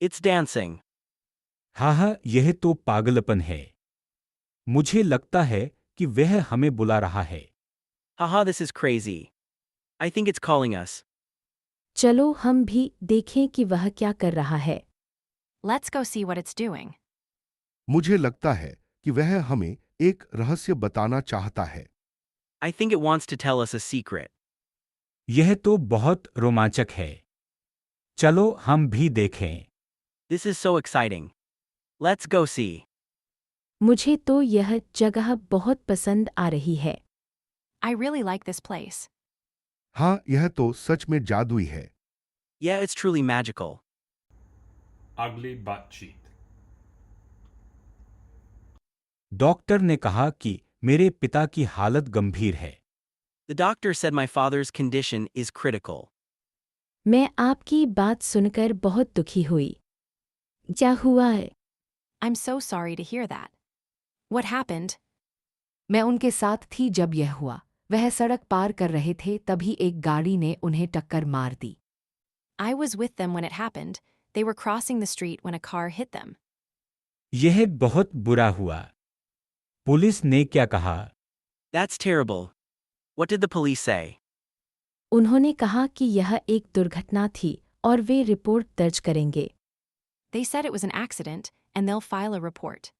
It's dancing. हाँ, यह तो पागलपन है। मुझे लगता है कि वह हमें बुला रहा है। Haha, this is crazy. I think it's calling us. चलो हम भी देखें कि वह क्या कर रहा है। Let's go see what it's doing. मुझे लगता है कि वह हमें एक रहस्य बताना चाहता है। I think it wants to tell us a secret. यह तो बहुत रोमांचक है। चलो हम भी देखें। This is so exciting. Let's go see. मुझे तो यह जगह बहुत पसंद आ रही है। I really like this place. हाँ, यह तो सच में जादुई है। Yeah, it's truly magical. Ugly बातचीत. डॉक्टर ने कहा कि मेरे पिता की हालत गंभीर है। The doctor said my father's condition is critical. मैं आपकी बात सुनकर बहुत दुखी हुई। क्या हुआ है? I'm so sorry to hear that. What happened? मैं उनके साथ थी जब यह हुआ। वह सड़क पार कर रहे थे तभी एक गाड़ी ने उन्हें टक्कर मार दी। I was with them when it happened. They were crossing the street when a car hit them. यह बहुत बुरा हुआ। पुलिस ने क्या कहा? That's terrible. What did the police say? उन्होंने कहा कि यह एक दुर्घटना थी और वे रिपोर्ट दर्ज करेंगे। They said it was an accident, and they'll file a report.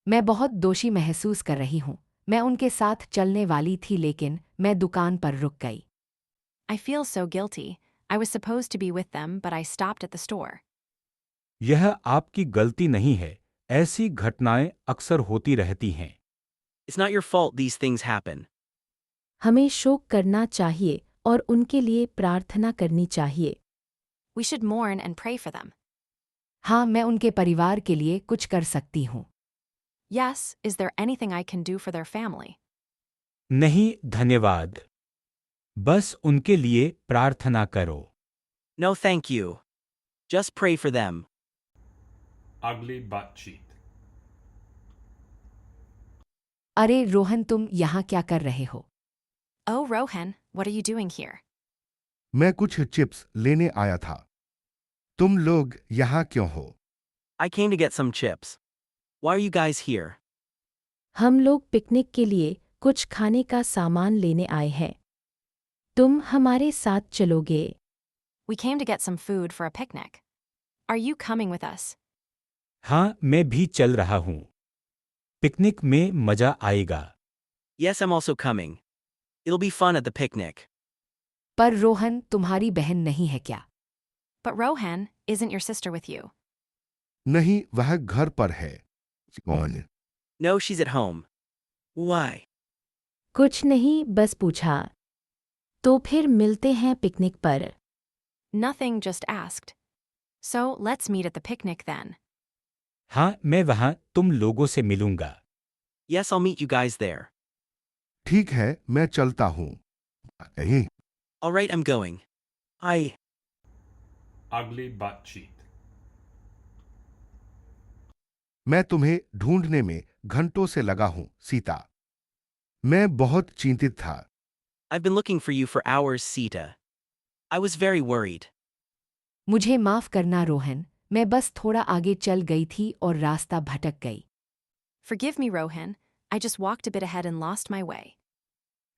मैं बहुत दोषी महसूस कर रही हूँ। मैं उनके साथ चलने वाली थी लेकिन मैं दुकान पर रुक गई। I feel so guilty. I was supposed to be with them, but I stopped at the store. यह आपकी गलती नहीं है, ऐसी घटनाएं अक्सर होती रहती हैं। It's not your fault these things happen. हमें शोक करना चाहिए और उनके लिए प्रार्थना करनी चाहिए। We should mourn and pray for them. हाँ, मैं उनके परिवार के लिए कुछ कर सकती हूँ। Yes, is there anything I can do for their family? नहीं, धन्यवाद। बस उनके लिए प्रार्थना करो। No, thank you. Just pray for them. Ugly butt cheek. अरे रोहन, तुम यहाँ क्या कर रहे हो? Oh, Rohan, what are you doing here? मैं कुछ चिप्स लेने आया था। तुम लोग यहाँ क्यों हो? I came to get some chips. Why are you guys here? हम लोग पिकनिक के लिए कुछ खाने का सामान लेने आए हैं। तुम हमारे साथ चलोगे? We came to get some food for a picnic. Are you coming with us? हाँ, मैं भी चल रहा हूँ। पिकनिक में मजा आएगा। Yes, I'm also coming. It'll be fun at the picnic. पर रोहन, तुम्हारी बहन नहीं है क्या? But Rohan, isn't your sister with you? नहीं, वह घर पर है। कौन? No, she's at home. Why? कुछ नहीं, बस पूछा। तो फिर मिलते हैं पिकनिक पर। Nothing, just asked. So, let's meet at the picnic then. हाँ, मैं वहाँ तुम लोगों से मिलूंगा। Yes, I'll meet you guys there. ठीक है, मैं चलता हूँ। नहीं, Alright, I'm going. Ugly butt cheek. मैं तुम्हें ढूंढने में घंटों से लगा हूँ, सीता। मैं बहुत चिंतित था। I've been looking for you for hours, Sita. I was very worried. मुझे माफ करना रोहन, मैं बस थोड़ा आगे चल गई थी और रास्ता भटक गई। Forgive me, Rohan. I just walked a bit ahead and lost my way.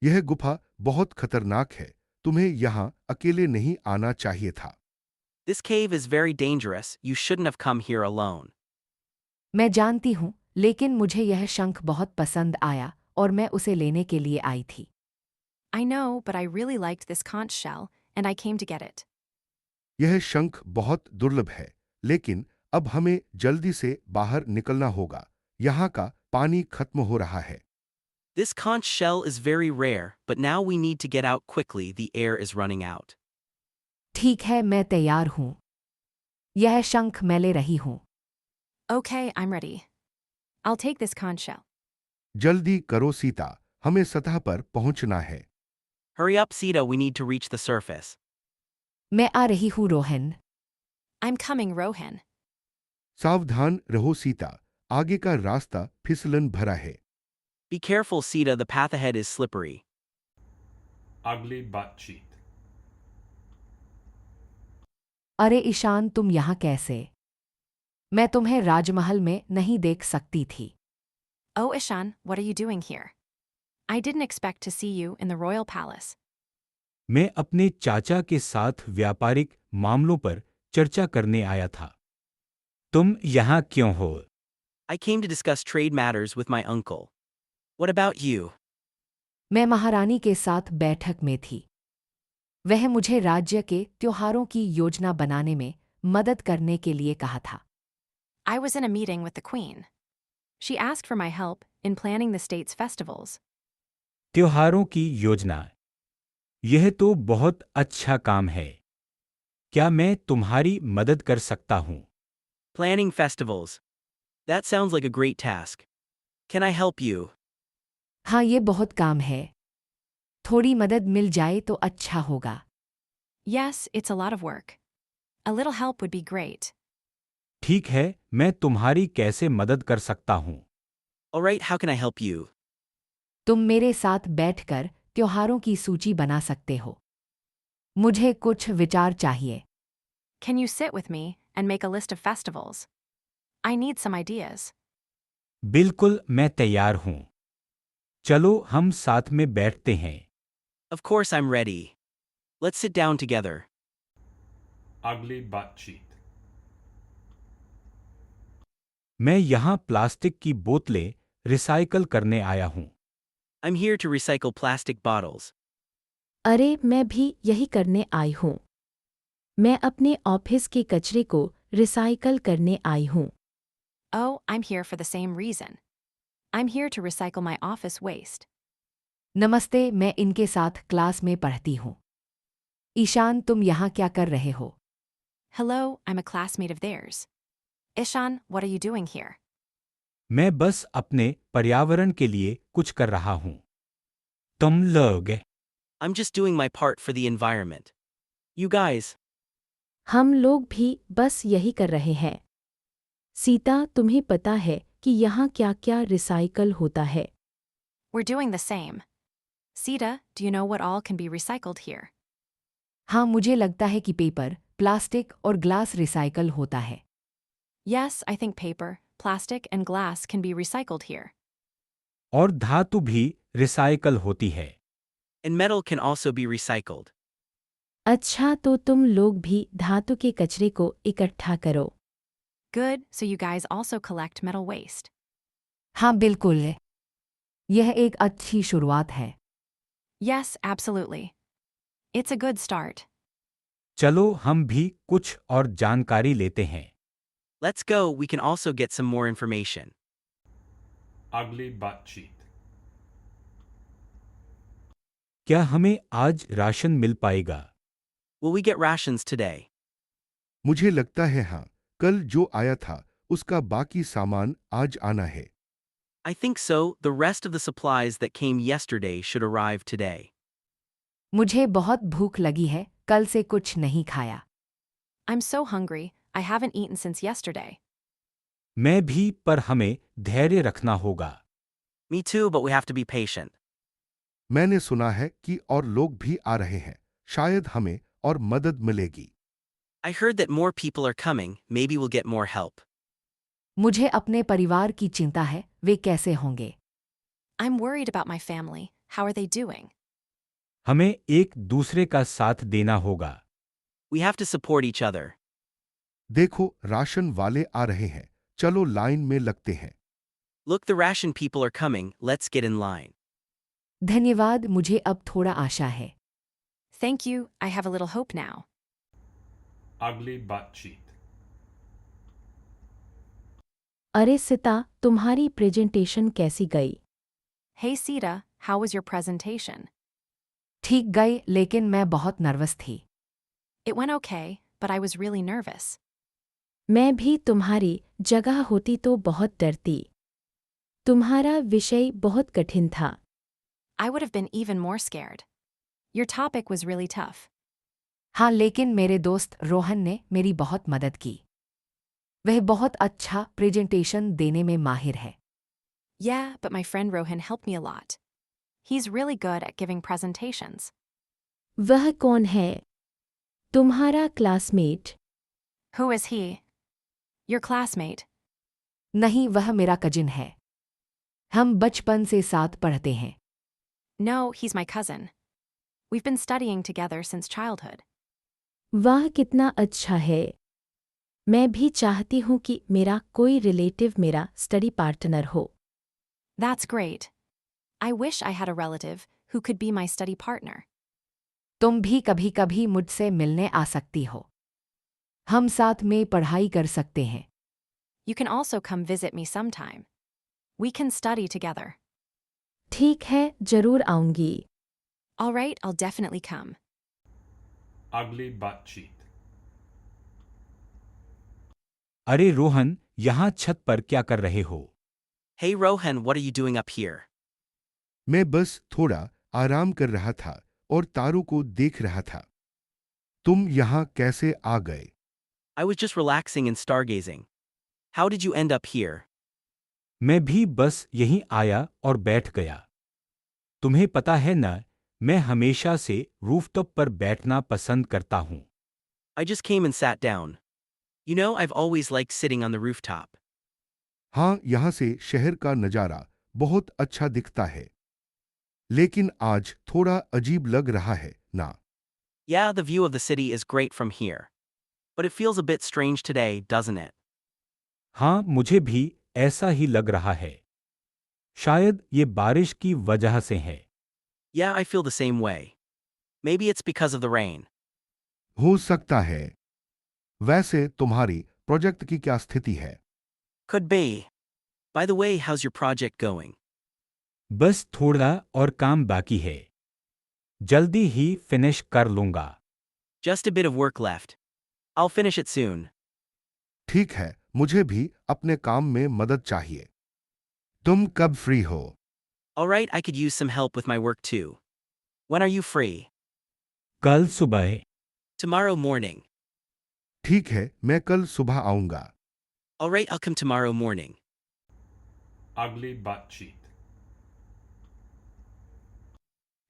यह गुफा बहुत खतरनाक है। तुम्हें यहाँ अकेले नहीं आना चाहिए था। This cave is very dangerous. You shouldn't have come here alone. मैं जानती हूँ, लेकिन मुझे यह शंख बहुत पसंद आया और मैं उसे लेने के लिए आई थी। I know, but I really liked this conch shell, and I came to get it. यह शंख बहुत दुर्लभ है, लेकिन अब हमें जल्दी से बाहर निकलना होगा। यहाँ का पानी खत्म हो रहा है। This conch shell is very rare, but now we need to get out quickly. The air is running out. ठीक है, मैं तैयार हूँ। यह शंख मैं ले रही हूँ। Okay, I'm ready. I'll take this conch shell. जल्दी करो सीता, हमें सतह पर पहुंचना है। Hurry up, Sita. We need to reach the surface. मैं आ रही हूँ रोहन। I'm coming, Rohan. सावधान रहो सीता, आगे का रास्ता फिसलन भरा है। Be careful, Sita. The path ahead is slippery. Ugly butt cheek. अरे ईशान, तुम यहाँ कैसे? मैं तुम्हें राजमहल में नहीं देख सकती थी। Oh, Ishan, what are you doing here? I didn't expect to see you in the royal palace. मैं अपने चाचा के साथ व्यापारिक मामलों पर चर्चा करने आया था। तुम यहाँ क्यों हो? I came to discuss trade matters with my uncle. What about you? मैं महारानी के साथ बैठक में थी। वह मुझे राज्य के त्योहारों की योजना बनाने में मदद करने के लिए कहा था। I was in a meeting with the queen. She asked for my help in planning the state's festivals. त्योहारों की योजना। यह तो बहुत अच्छा काम है। क्या मैं तुम्हारी मदद कर सकता हूँ? Planning festivals. That sounds like a great task. Can I help you? हाँ, ये बहुत काम है। थोड़ी मदद मिल जाए तो अच्छा होगा। Yes, it's a lot of work. A little help would be great. ठीक है, मैं तुम्हारी कैसे मदद कर सकता हूँ? Alright, how can I help you? तुम मेरे साथ बैठकर त्योहारों की सूची बना सकते हो। मुझे कुछ विचार चाहिए। Can you sit with me and make a list of festivals? I need some ideas. बिल्कुल, मैं तैयार हूँ। चलो हम साथ में बैठते हैं। Of course, I'm ready. Let's sit down together. Ugly butt cheek. मैं यहाँ प्लास्टिक की बोतलें रिसाइकल करने आया हूँ। I'm here to recycle plastic bottles. अरे, मैं भी यही करने आई हूँ। मैं अपने ऑफिस के कचरे को रिसाइकल करने आई हूँ। Oh, I'm here for the same reason. I'm here to recycle my office waste. नमस्ते, मैं इनके साथ क्लास में पढ़ती हूँ। ईशान, तुम यहाँ क्या कर रहे हो? Hello, I'm a classmate of theirs. Ishan, what are you doing here? मैं बस अपने पर्यावरण के लिए कुछ कर रहा हूँ। तुम लोग I'm just doing my part for the environment. You guys, हम लोग भी बस यही कर रहे हैं। सीता, तुम्हें पता है कि यहाँ क्या क्या रिसाइकल होता है? We're doing the same. Sita, do you know what all can be recycled here? हाँ, मुझे लगता है कि पेपर, प्लास्टिक और ग्लास रिसाइकल होता है। Yes, I think paper, plastic, and glass can be recycled here. और धातु भी रिसाइकल होती है। and metal can also be recycled. अच्छा, तो तुम लोग भी धातु के कचरे को इकट्ठा करो। Good, so you guys also collect metal waste. हाँ, बिल्कुल। यह एक अच्छी शुरुआत है। Yes, absolutely. It's a good start. चलो हम भी कुछ और जानकारी लेते हैं। Let's go, we can also get some more information. Ugly butt cheek. क्या हमें आज राशन मिल पाएगा? Will we get rations today? मुझे लगता है हाँ, कल जो आया था उसका बाकी सामान आज आना है। I think so, the rest of the supplies that came yesterday should arrive today. मुझे बहुत भूख लगी है, कल से कुछ नहीं खाया। I'm so hungry, I haven't eaten since yesterday. मैं भी, पर हमें धैर्य रखना होगा। Me too, but we have to be patient. मैंने सुना है कि और लोग भी आ रहे हैं, शायद हमें और मदद मिलेगी। I heard that more people are coming, maybe we'll get more help. मुझे अपने परिवार की चिंता है, वे कैसे होंगे? I'm worried about my family. How are they doing? हमें एक दूसरे का साथ देना होगा। We have to support each other. देखो, राशन वाले आ रहे हैं, चलो लाइन में लगते हैं। Look, the ration people are coming, let's get in line. धन्यवाद, मुझे अब थोड़ा आशा है। Thank you, I have a little hope now. Ugly butt cheek. अरे सीता, तुम्हारी प्रेजेंटेशन कैसी गई? Hey Sita, how was your presentation? ठीक गई, लेकिन मैं बहुत नर्वस थी। It went okay, but I was really nervous. मैं भी तुम्हारी जगह होती तो बहुत डरती। तुम्हारा विषय बहुत कठिन था। I would have been even more scared. Your topic was really tough. हाँ, लेकिन मेरे दोस्त रोहन ने मेरी बहुत मदद की। वह बहुत अच्छा प्रेजेंटेशन देने में माहिर है। Yeah, but my friend Rohan helped me a lot. He's really good at giving presentations. वह कौन है? तुम्हारा classmate? Who is he? Your classmate. नहीं, वह मेरा कजिन है। हम बचपन से साथ पढ़ते हैं। No, he's my cousin. We've been studying together since childhood. वाह, कितना अच्छा है। मैं भी चाहती हूँ कि मेरा कोई रिलेटिव मेरा स्टडी पार्टनर हो। That's great. I wish I had a relative who could be my study partner. तुम भी कभी-कभी मुझसे मिलने आ सकती हो। हम साथ में पढ़ाई कर सकते हैं। You can also come visit me sometime. We can study together. ठीक है, जरूर आऊंगी। All right, I'll definitely come. Ugly butt cheek. अरे रोहन, यहाँ छत पर क्या कर रहे हो? Hey Rohan, what are you doing up here? मैं बस थोड़ा आराम कर रहा था और तारों को देख रहा था। तुम यहाँ कैसे आ गए? I was just relaxing and stargazing. How did you end up here? मैं भी बस यहीं आया और बैठ गया। तुम्हें पता है न, मैं हमेशा से रूफटॉप पर बैठना पसंद करता हूँ। I just came and sat down. You know, I've always liked sitting on the rooftop. हाँ, यहाँ से शहर का नजारा बहुत अच्छा दिखता है। लेकिन आज थोड़ा अजीब लग रहा है ना? Yeah, the view of the city is great from here. But it feels a bit strange today, doesn't it? हाँ, मुझे भी ऐसा ही लग रहा है। शायद ये बारिश की वजह से है। Yeah, I feel the same way. Maybe it's because of the rain. हो सकता है। वैसे तुम्हारी प्रोजेक्ट की क्या स्थिति है? Could be. By the way, how's your project going? बस थोड़ा और काम बाकी है। जल्दी ही फिनिश कर लूंगा। Just a bit of work left. I'll finish it soon. ठीक है, मुझे भी अपने काम में मदद चाहिए। तुम कब फ्री हो? Alright, I could use some help with my work too. When are you free? कल सुबह। Tomorrow morning. ठीक है, मैं कल सुबह आऊंगा। Alright, I'll come tomorrow morning. Ugly butt cheek.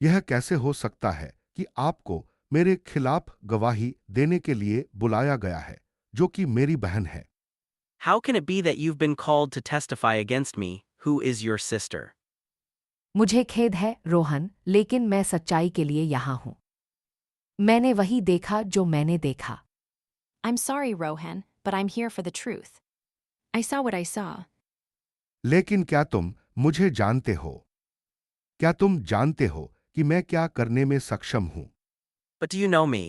यह कैसे हो सकता है कि आपको मेरे खिलाफ गवाही देने के लिए बुलाया गया है, जो कि मेरी बहन है? How can it be that you've been called to testify against me, who is your sister? मुझे खेद है रोहन, लेकिन मैं सच्चाई के लिए यहाँ हूँ। मैंने वही देखा जो मैंने देखा। I'm sorry, Rohan, but I'm here for the truth. I saw what I saw. लेकिन क्या तुम मुझे जानते हो? क्या तुम जानते हो कि मैं क्या करने में सक्षम हूं? But do you know me?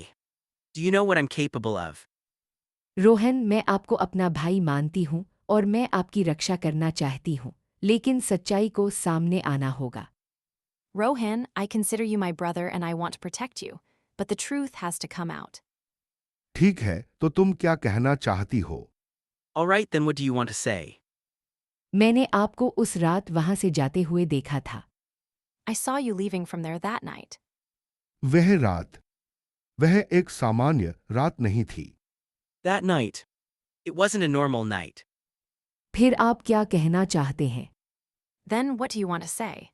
Do you know what I'm capable of? Rohan, मैं आपको अपना भाई मानती हूँ और मैं आपकी रक्षा करना चाहती हूँ, लेकिन सच्चाई को सामने आना होगा। Rohan, I consider you my brother and I want to protect you, but the truth has to come out. ठीक है, तो तुम क्या कहना चाहती हो? Alright, then what do you want to say? मैंने आपको उस रात वहां से जाते हुए देखा था। I saw you leaving from there that night. वह रात, वह एक सामान्य रात नहीं थी। That night. It wasn't a normal night. फिर आप क्या कहना चाहते हैं? Then what do you want to say?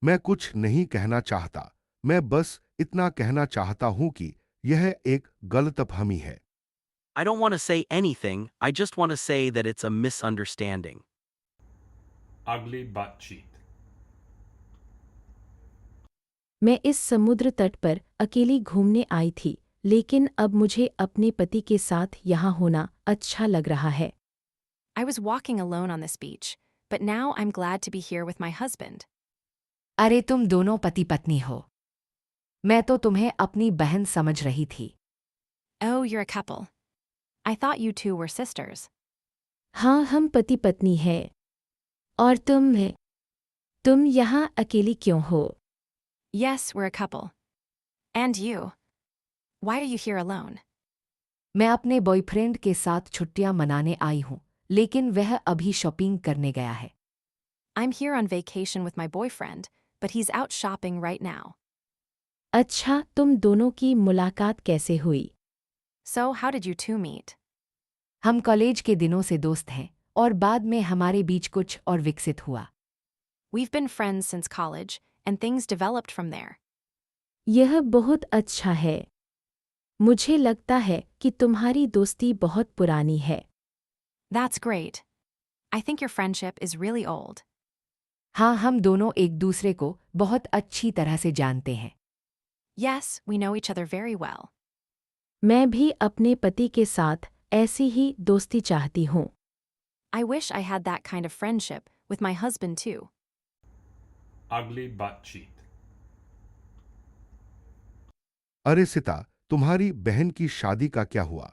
मैं कुछ नहीं कहना चाहता, मैं बस इतना कहना चाहता हूं कि यह एक गलतफहमी है। I don't want to say anything, I just want to say that it's a misunderstanding. Ugly butt cheek. मैं इस समुद्र तट पर अकेली घूमने आई थी, लेकिन अब मुझे अपने पति के साथ यहाँ होना अच्छा लग रहा है। I was walking alone on this beach, but now I'm glad to be here with my husband. अरे तुम दोनों पति पत्नी हो। मैं तो तुम्हें अपनी बहन समझ रही थी। Oh, you're a couple. I thought you two were sisters. हाँ, हम पति पत्नी हैं। और तुम यहाँ अकेली क्यों हो? Yes, we're a couple. And you? Why are you here alone? मैं अपने बॉयफ्रेंड के साथ छुट्टियां मनाने आई हूँ, लेकिन वह अभी शॉपिंग करने गया है। I'm here on vacation with my boyfriend, but he's out shopping right now. अच्छा, तुम दोनों की मुलाकात कैसे हुई? So, how did you two meet? हम कॉलेज के दिनों से दोस्त हैं और बाद में हमारे बीच कुछ और विकसित हुआ। We've been friends since college, and things developed from there. यह बहुत अच्छा है। मुझे लगता है कि तुम्हारी दोस्ती बहुत पुरानी है। That's great. I think your friendship is really old. हाँ, हम दोनों एक दूसरे को बहुत अच्छी तरह से जानते हैं। Yes, we know each other very well. मैं भी अपने पति के साथ ऐसी ही दोस्ती चाहती हूँ। I wish I had that kind of friendship with my husband too. Ugly butt cheek. अरे सिता, तुम्हारी बहन की शादी का क्या हुआ?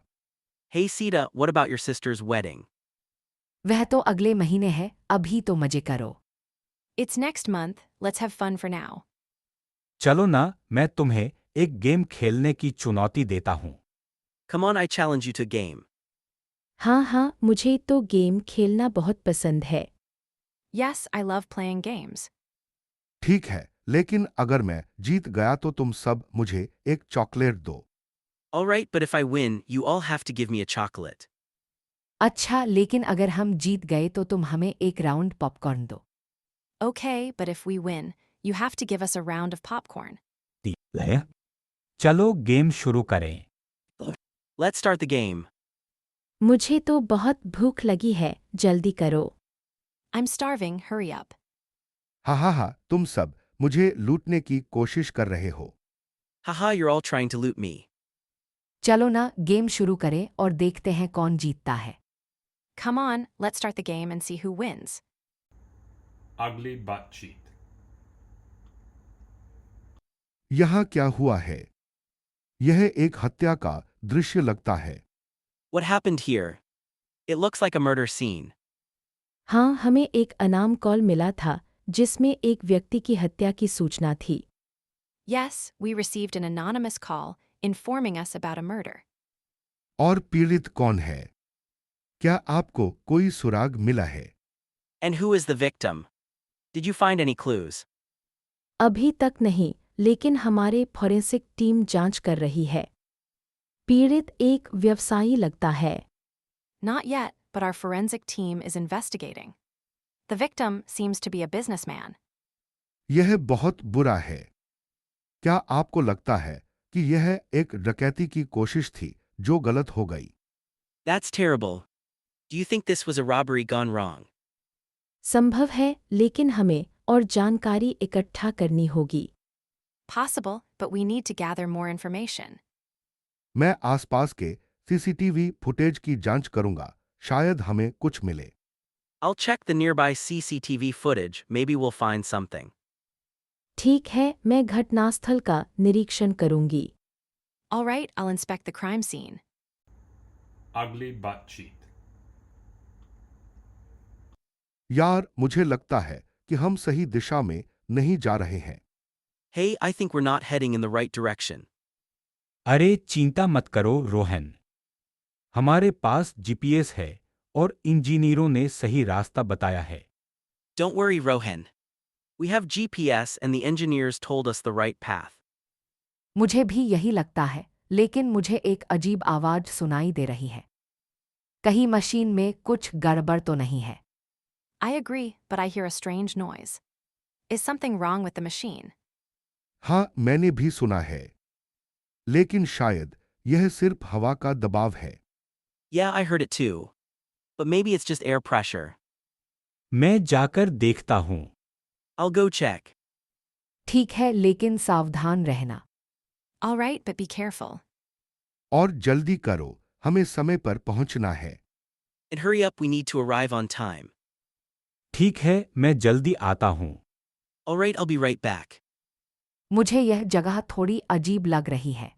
Hey Sita, what about your sister's wedding? वह तो अगले महीने है, अभी तो मजे करो। It's next month, let's have fun for now. चलो ना, मैं तुम्हें एक गेम खेलने की चुनौती देता हूँ। Come on, I challenge you to game. हाँ, मुझे तो गेम खेलना बहुत पसंद है। Yes, I love playing games. ठीक है, लेकिन अगर मैं जीत गया तो तुम सब मुझे एक चॉकलेट दो। Alright, but if I win, you all have to give me a chocolate. अच्छा, लेकिन अगर हम जीत गए तो तुम हमें एक राउंड पॉपकॉर्न दो। Okay, but if we win, you have to give us a round of popcorn. चलो गेम शुरू करें। Let's start the game. मुझे तो बहुत भूख लगी है, जल्दी करो। I'm starving, hurry up. हा, तुम सब मुझे लूटने की कोशिश कर रहे हो। Haha, you're all trying to loot me. चलो ना, गेम शुरू करें और देखते हैं कौन जीतता है। Come on, let's start the game and see who wins. Ugly butt cheek. यहाँ क्या हुआ है? यह एक हत्या का दृश्य लगता है। What happened here? It looks like a murder scene. हाँ, हमें एक अनाम कॉल मिला था जिसमें एक व्यक्ति की हत्या की सूचना थी। Yes, we received an anonymous call informing us about a murder. और पीड़ित कौन है? क्या आपको कोई सुराग मिला है? And who is the victim? Did you find any clues? अभी तक नहीं, लेकिन हमारे फॉरेंसिक टीम जांच कर रही है। पीड़ित एक व्यवसायी लगता है। Not yet, but our forensic team is investigating. The victim seems to be a businessman. यह बहुत बुरा है। क्या आपको लगता है कि यह एक डकैती की कोशिश थी जो गलत हो गई? That's terrible. Do you think this was a robbery gone wrong? संभव है, लेकिन हमें और जानकारी इकट्ठा करनी होगी। Possible, but we need to gather more information. मैं आसपास के सीसीटीवी फुटेज की जांच करूंगा, शायद हमें कुछ मिले। I'll check the nearby CCTV footage, maybe we'll find something. ठीक है, मैं घटनास्थल का निरीक्षण करूंगी। All right, I'll inspect the crime scene. Ugly butt cheek. यार, मुझे लगता है कि हम सही दिशा में नहीं जा रहे हैं। Hey, I think we're not heading in the right direction. अरे चिंता मत करो रोहन। हमारे पास जीपीएस है और इंजीनियरों ने सही रास्ता बताया है। Don't worry, Rohan. We have GPS and the engineers told us the right path. मुझे भी यही लगता है, लेकिन मुझे एक अजीब आवाज सुनाई दे रही है। कहीं मशीन में कुछ गड़बड़ तो नहीं है? I agree, but I hear a strange noise. Is something wrong with the machine? हाँ, मैंने भी सुना है, लेकिन शायद यह सिर्फ हवा का दबाव है। Yeah, I heard it too. But maybe it's just air pressure. मैं जाकर देखता हूँ। I'll go check. ठीक है, लेकिन सावधान रहना। All right, but be careful. और जल्दी करो, हमें समय पर पहुंचना है। And hurry up, we need to arrive on time. ठीक है, मैं जल्दी आता हूँ। Alright, I'll be right back. मुझे यह जगह थोड़ी अजीब लग रही है।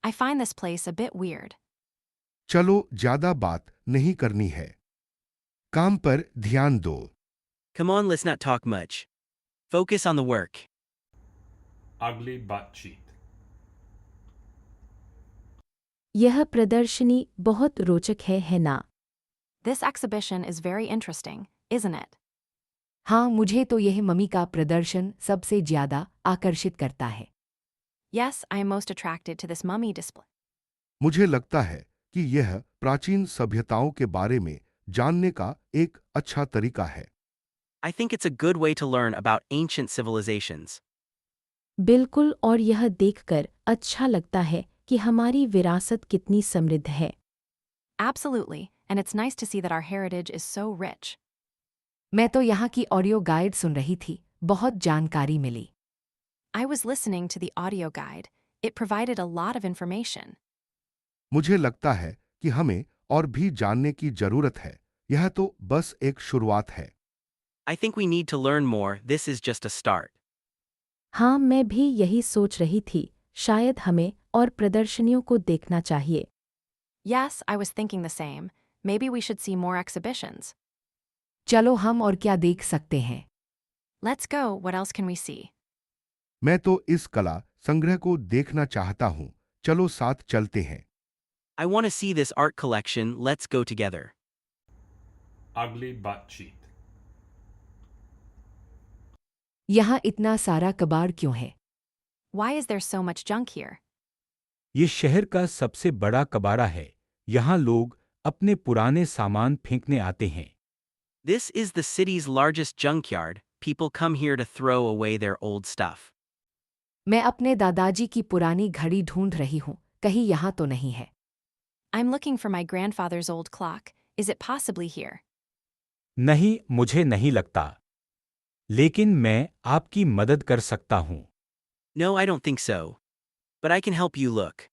I find this place a bit weird. चलो, ज्यादा बात नहीं करनी है। काम पर ध्यान दो। Come on, let's not talk much. Focus on the work. Ugly butt cheek. यह प्रदर्शनी बहुत रोचक है ना? This exhibition is very interesting, isn't it? हाँ, मुझे तो यह मम्मी का प्रदर्शन सबसे ज्यादा आकर्षित करता है। Yes, I am most attracted to this mummy display. मुझे लगता है कि यह प्राचीन सभ्यताओं के बारे में जानने का एक अच्छा तरीका है। I think it's a good way to learn about ancient civilizations. बिल्कुल, और यह देखकर अच्छा लगता है कि हमारी विरासत कितनी समृद्ध है। Absolutely, and it's nice to see that our heritage is so rich. मैं तो यहाँ की ऑडियो गाइड सुन रही थी, बहुत जानकारी मिली। I was listening to the audio guide. It provided a lot of information. मुझे लगता है कि हमें और भी जानने की जरूरत है। यह तो बस एक शुरुआत है। I think we need to learn more, this is just a start. हाँ, मैं भी यही सोच रही थी, शायद हमें और प्रदर्शनियों को देखना चाहिए। Yes, I was thinking the same. Maybe we should see more exhibitions. चलो, हम और क्या देख सकते हैं? Let's go, what else can we see? मैं तो इस कला संग्रह को देखना चाहता हूँ। चलो साथ चलते हैं। I want to see this art collection, let's go together. Ugly butt cheek. यहाँ इतना सारा कबाड़ क्यों है? Why is there so much junk here? ये शहर का सबसे बड़ा कबाड़ा है। यहाँ लोग अपने पुराने सामान फेंकने आते हैं। This is the city's largest junkyard, people come here to throw away their old stuff. मैं अपने दादाजी की पुरानी घड़ी ढूंढ रही हूँ, कहीं यहाँ तो नहीं है। I'm looking for my grandfather's old clock. Is it possibly here? नहीं, मुझे नहीं लगता। लेकिन मैं आपकी मदद कर सकता हूँ। No, I don't think so. But I can help you look.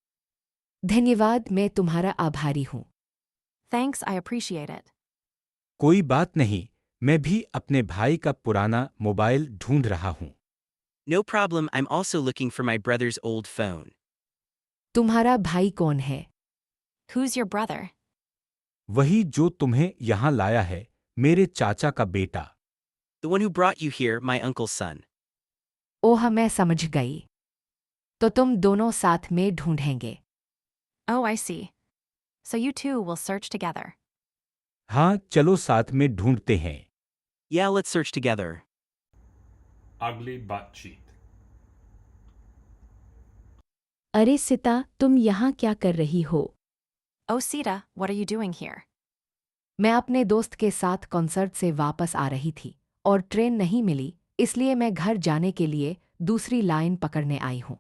धन्यवाद, मैं तुम्हारा आभारी हूँ। Thanks, I appreciate it. कोई बात नहीं, मैं भी अपने भाई का पुराना मोबाइल ढूंढ रहा हूँ। No problem, I'm also looking for my brother's old phone. तुम्हारा भाई कौन है? Who's your brother? वही जो तुम्हें यहाँ लाया है, मेरे चाचा का बेटा। The one who brought you here, my uncle's son. ओह, मैं समझ गई। तो तुम दोनों साथ में ढूंढेंगे। Oh, I see. So you two will search together. हाँ, चलो साथ में ढूंढते हैं। Yeah, let's search together. Ugly butt cheek. अरे सिता, तुम यहाँ क्या कर रही हो? Oh, Sita, what are you doing here? मैं अपने दोस्त के साथ कॉन्सर्ट से वापस आ रही थी और ट्रेन नहीं मिली, इसलिए मैं घर जाने के लिए दूसरी लाइन पकड़ने आई हूँ।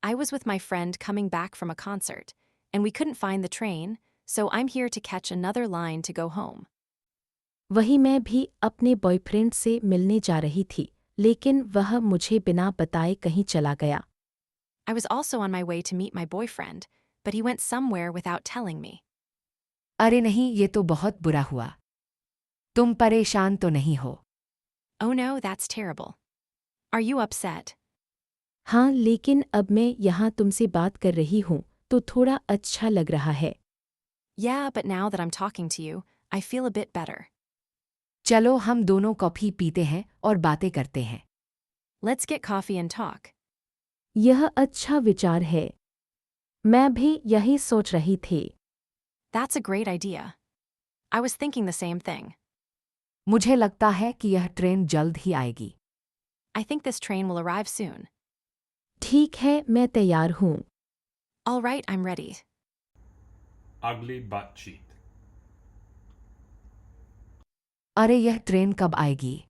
I was with my friend coming back from a concert, and we couldn't find the train, so I'm here to catch another line to go home. वही मैं भी अपने बॉयफ्रेंड से मिलने जा रही थी, लेकिन वह मुझे बिना बताए कहीं चला गया। I was also on my way to meet my boyfriend, but he went somewhere without telling me. अरे नहीं, ये तो बहुत बुरा हुआ। तुम परेशान तो नहीं हो? Oh no, that's terrible. Are you upset? हाँ, लेकिन अब मैं यहाँ तुमसे बात कर रही हूँ तो थोड़ा अच्छा लग रहा है। Yeah, but now that I'm talking to you, I feel a bit better. चलो हम दोनों कॉफी पीते हैं और बातें करते हैं। Let's get coffee and talk. यह अच्छा विचार है। मैं भी यही सोच रही थी। That's a great idea. I was thinking the same thing. मुझे लगता है कि यह ट्रेन जल्द ही आएगी। I think this train will arrive soon. ठीक है, मैं तैयार हूँ। All right, I'm ready. Ugly butt cheek. अरे यह ट्रेन कब आएगी?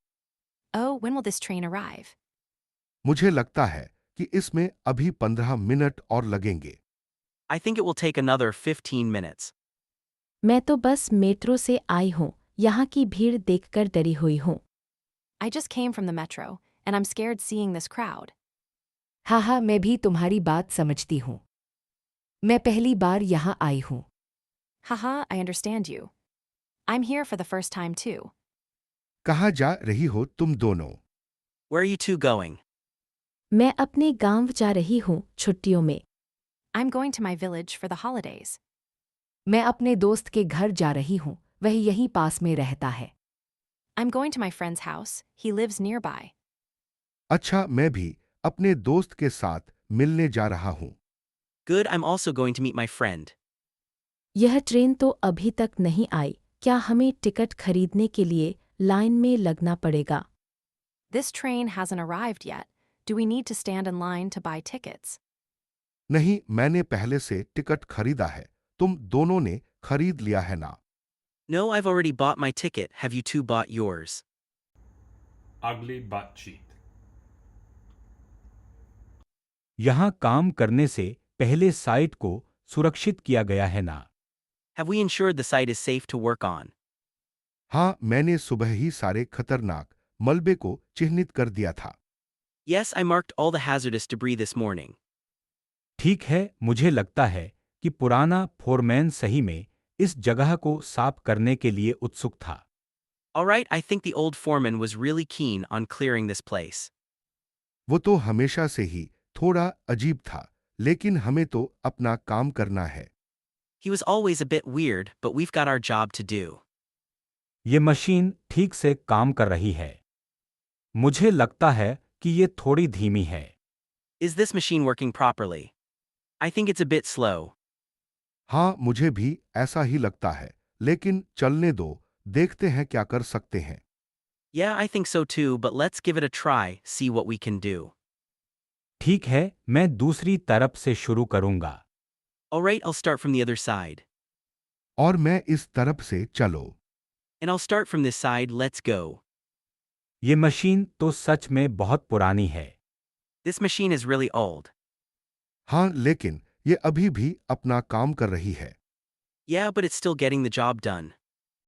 Oh, when will this train arrive? मुझे लगता है कि इसमें अभी 15 मिनट और लगेंगे। I think it will take another 15 minutes. मैं तो बस मेट्रो से आई हूँ, यहाँ की भीड़ देखकर डरी हुई हूँ। I just came from the metro, and I'm scared seeing this crowd. हाँ, मैं भी तुम्हारी बात समझती हूँ। मैं पहली बार यहाँ आई हूँ। Haha, I understand you. I'm here for the first time too. कहाँ जा रही हो तुम दोनों? Where are you two going? मैं अपने गांव जा रही हूँ छुट्टियों में। I'm going to my village for the holidays. मैं अपने दोस्त के घर जा रही हूँ, वह यहीं पास में रहता है। I'm going to my friend's house. He lives nearby. अच्छा, मैं भी अपने दोस्त के साथ मिलने जा रहा हूँ। Good, I'm also going to meet my friend. यह ट्रेन तो अभी तक नहीं आई, क्या हमें टिकट खरीदने के लिए लाइन में लगना पड़ेगा? This train hasn't arrived yet. Do we need to stand in line to buy tickets? नहीं, मैंने पहले से टिकट खरीदा है। तुम दोनों ने खरीद लिया है ना? No, I've already bought my ticket. Have you two bought yours? Ugly butt cheek. यहाँ काम करने से पहले साइट को सुरक्षित किया गया है ना? Have we ensured the site is safe to work on? हाँ, मैंने सुबह ही सारे खतरनाक मलबे को चिह्नित कर दिया था। Yes, I marked all the hazardous debris this morning. ठीक है, मुझे लगता है कि पुराना फोरमैन सही में इस जगह को साफ करने के लिए उत्सुक था। Alright, I think the old foreman was really keen on clearing this place. वो तो हमेशा से ही थोड़ा अजीब था, लेकिन हमें तो अपना काम करना है। He was always a bit weird, but we've got our job to do. ये मशीन ठीक से काम कर रही है। मुझे लगता है कि ये थोड़ी धीमी है। Is this machine working properly? I think it's a bit slow. हाँ, मुझे भी ऐसा ही लगता है, लेकिन चलने दो, देखते हैं क्या कर सकते हैं। Yeah, I think so too, but let's give it a try, see what we can do. ठीक है, मैं दूसरी तरफ से शुरू करूंगा। Alright, I'll start from the other side. और मैं इस तरफ से चलो। And I'll start from this side, let's go. ये मशीन तो सच में बहुत पुरानी है। This machine is really old. हाँ, लेकिन ये अभी भी अपना काम कर रही है। Yeah, but it's still getting the job done.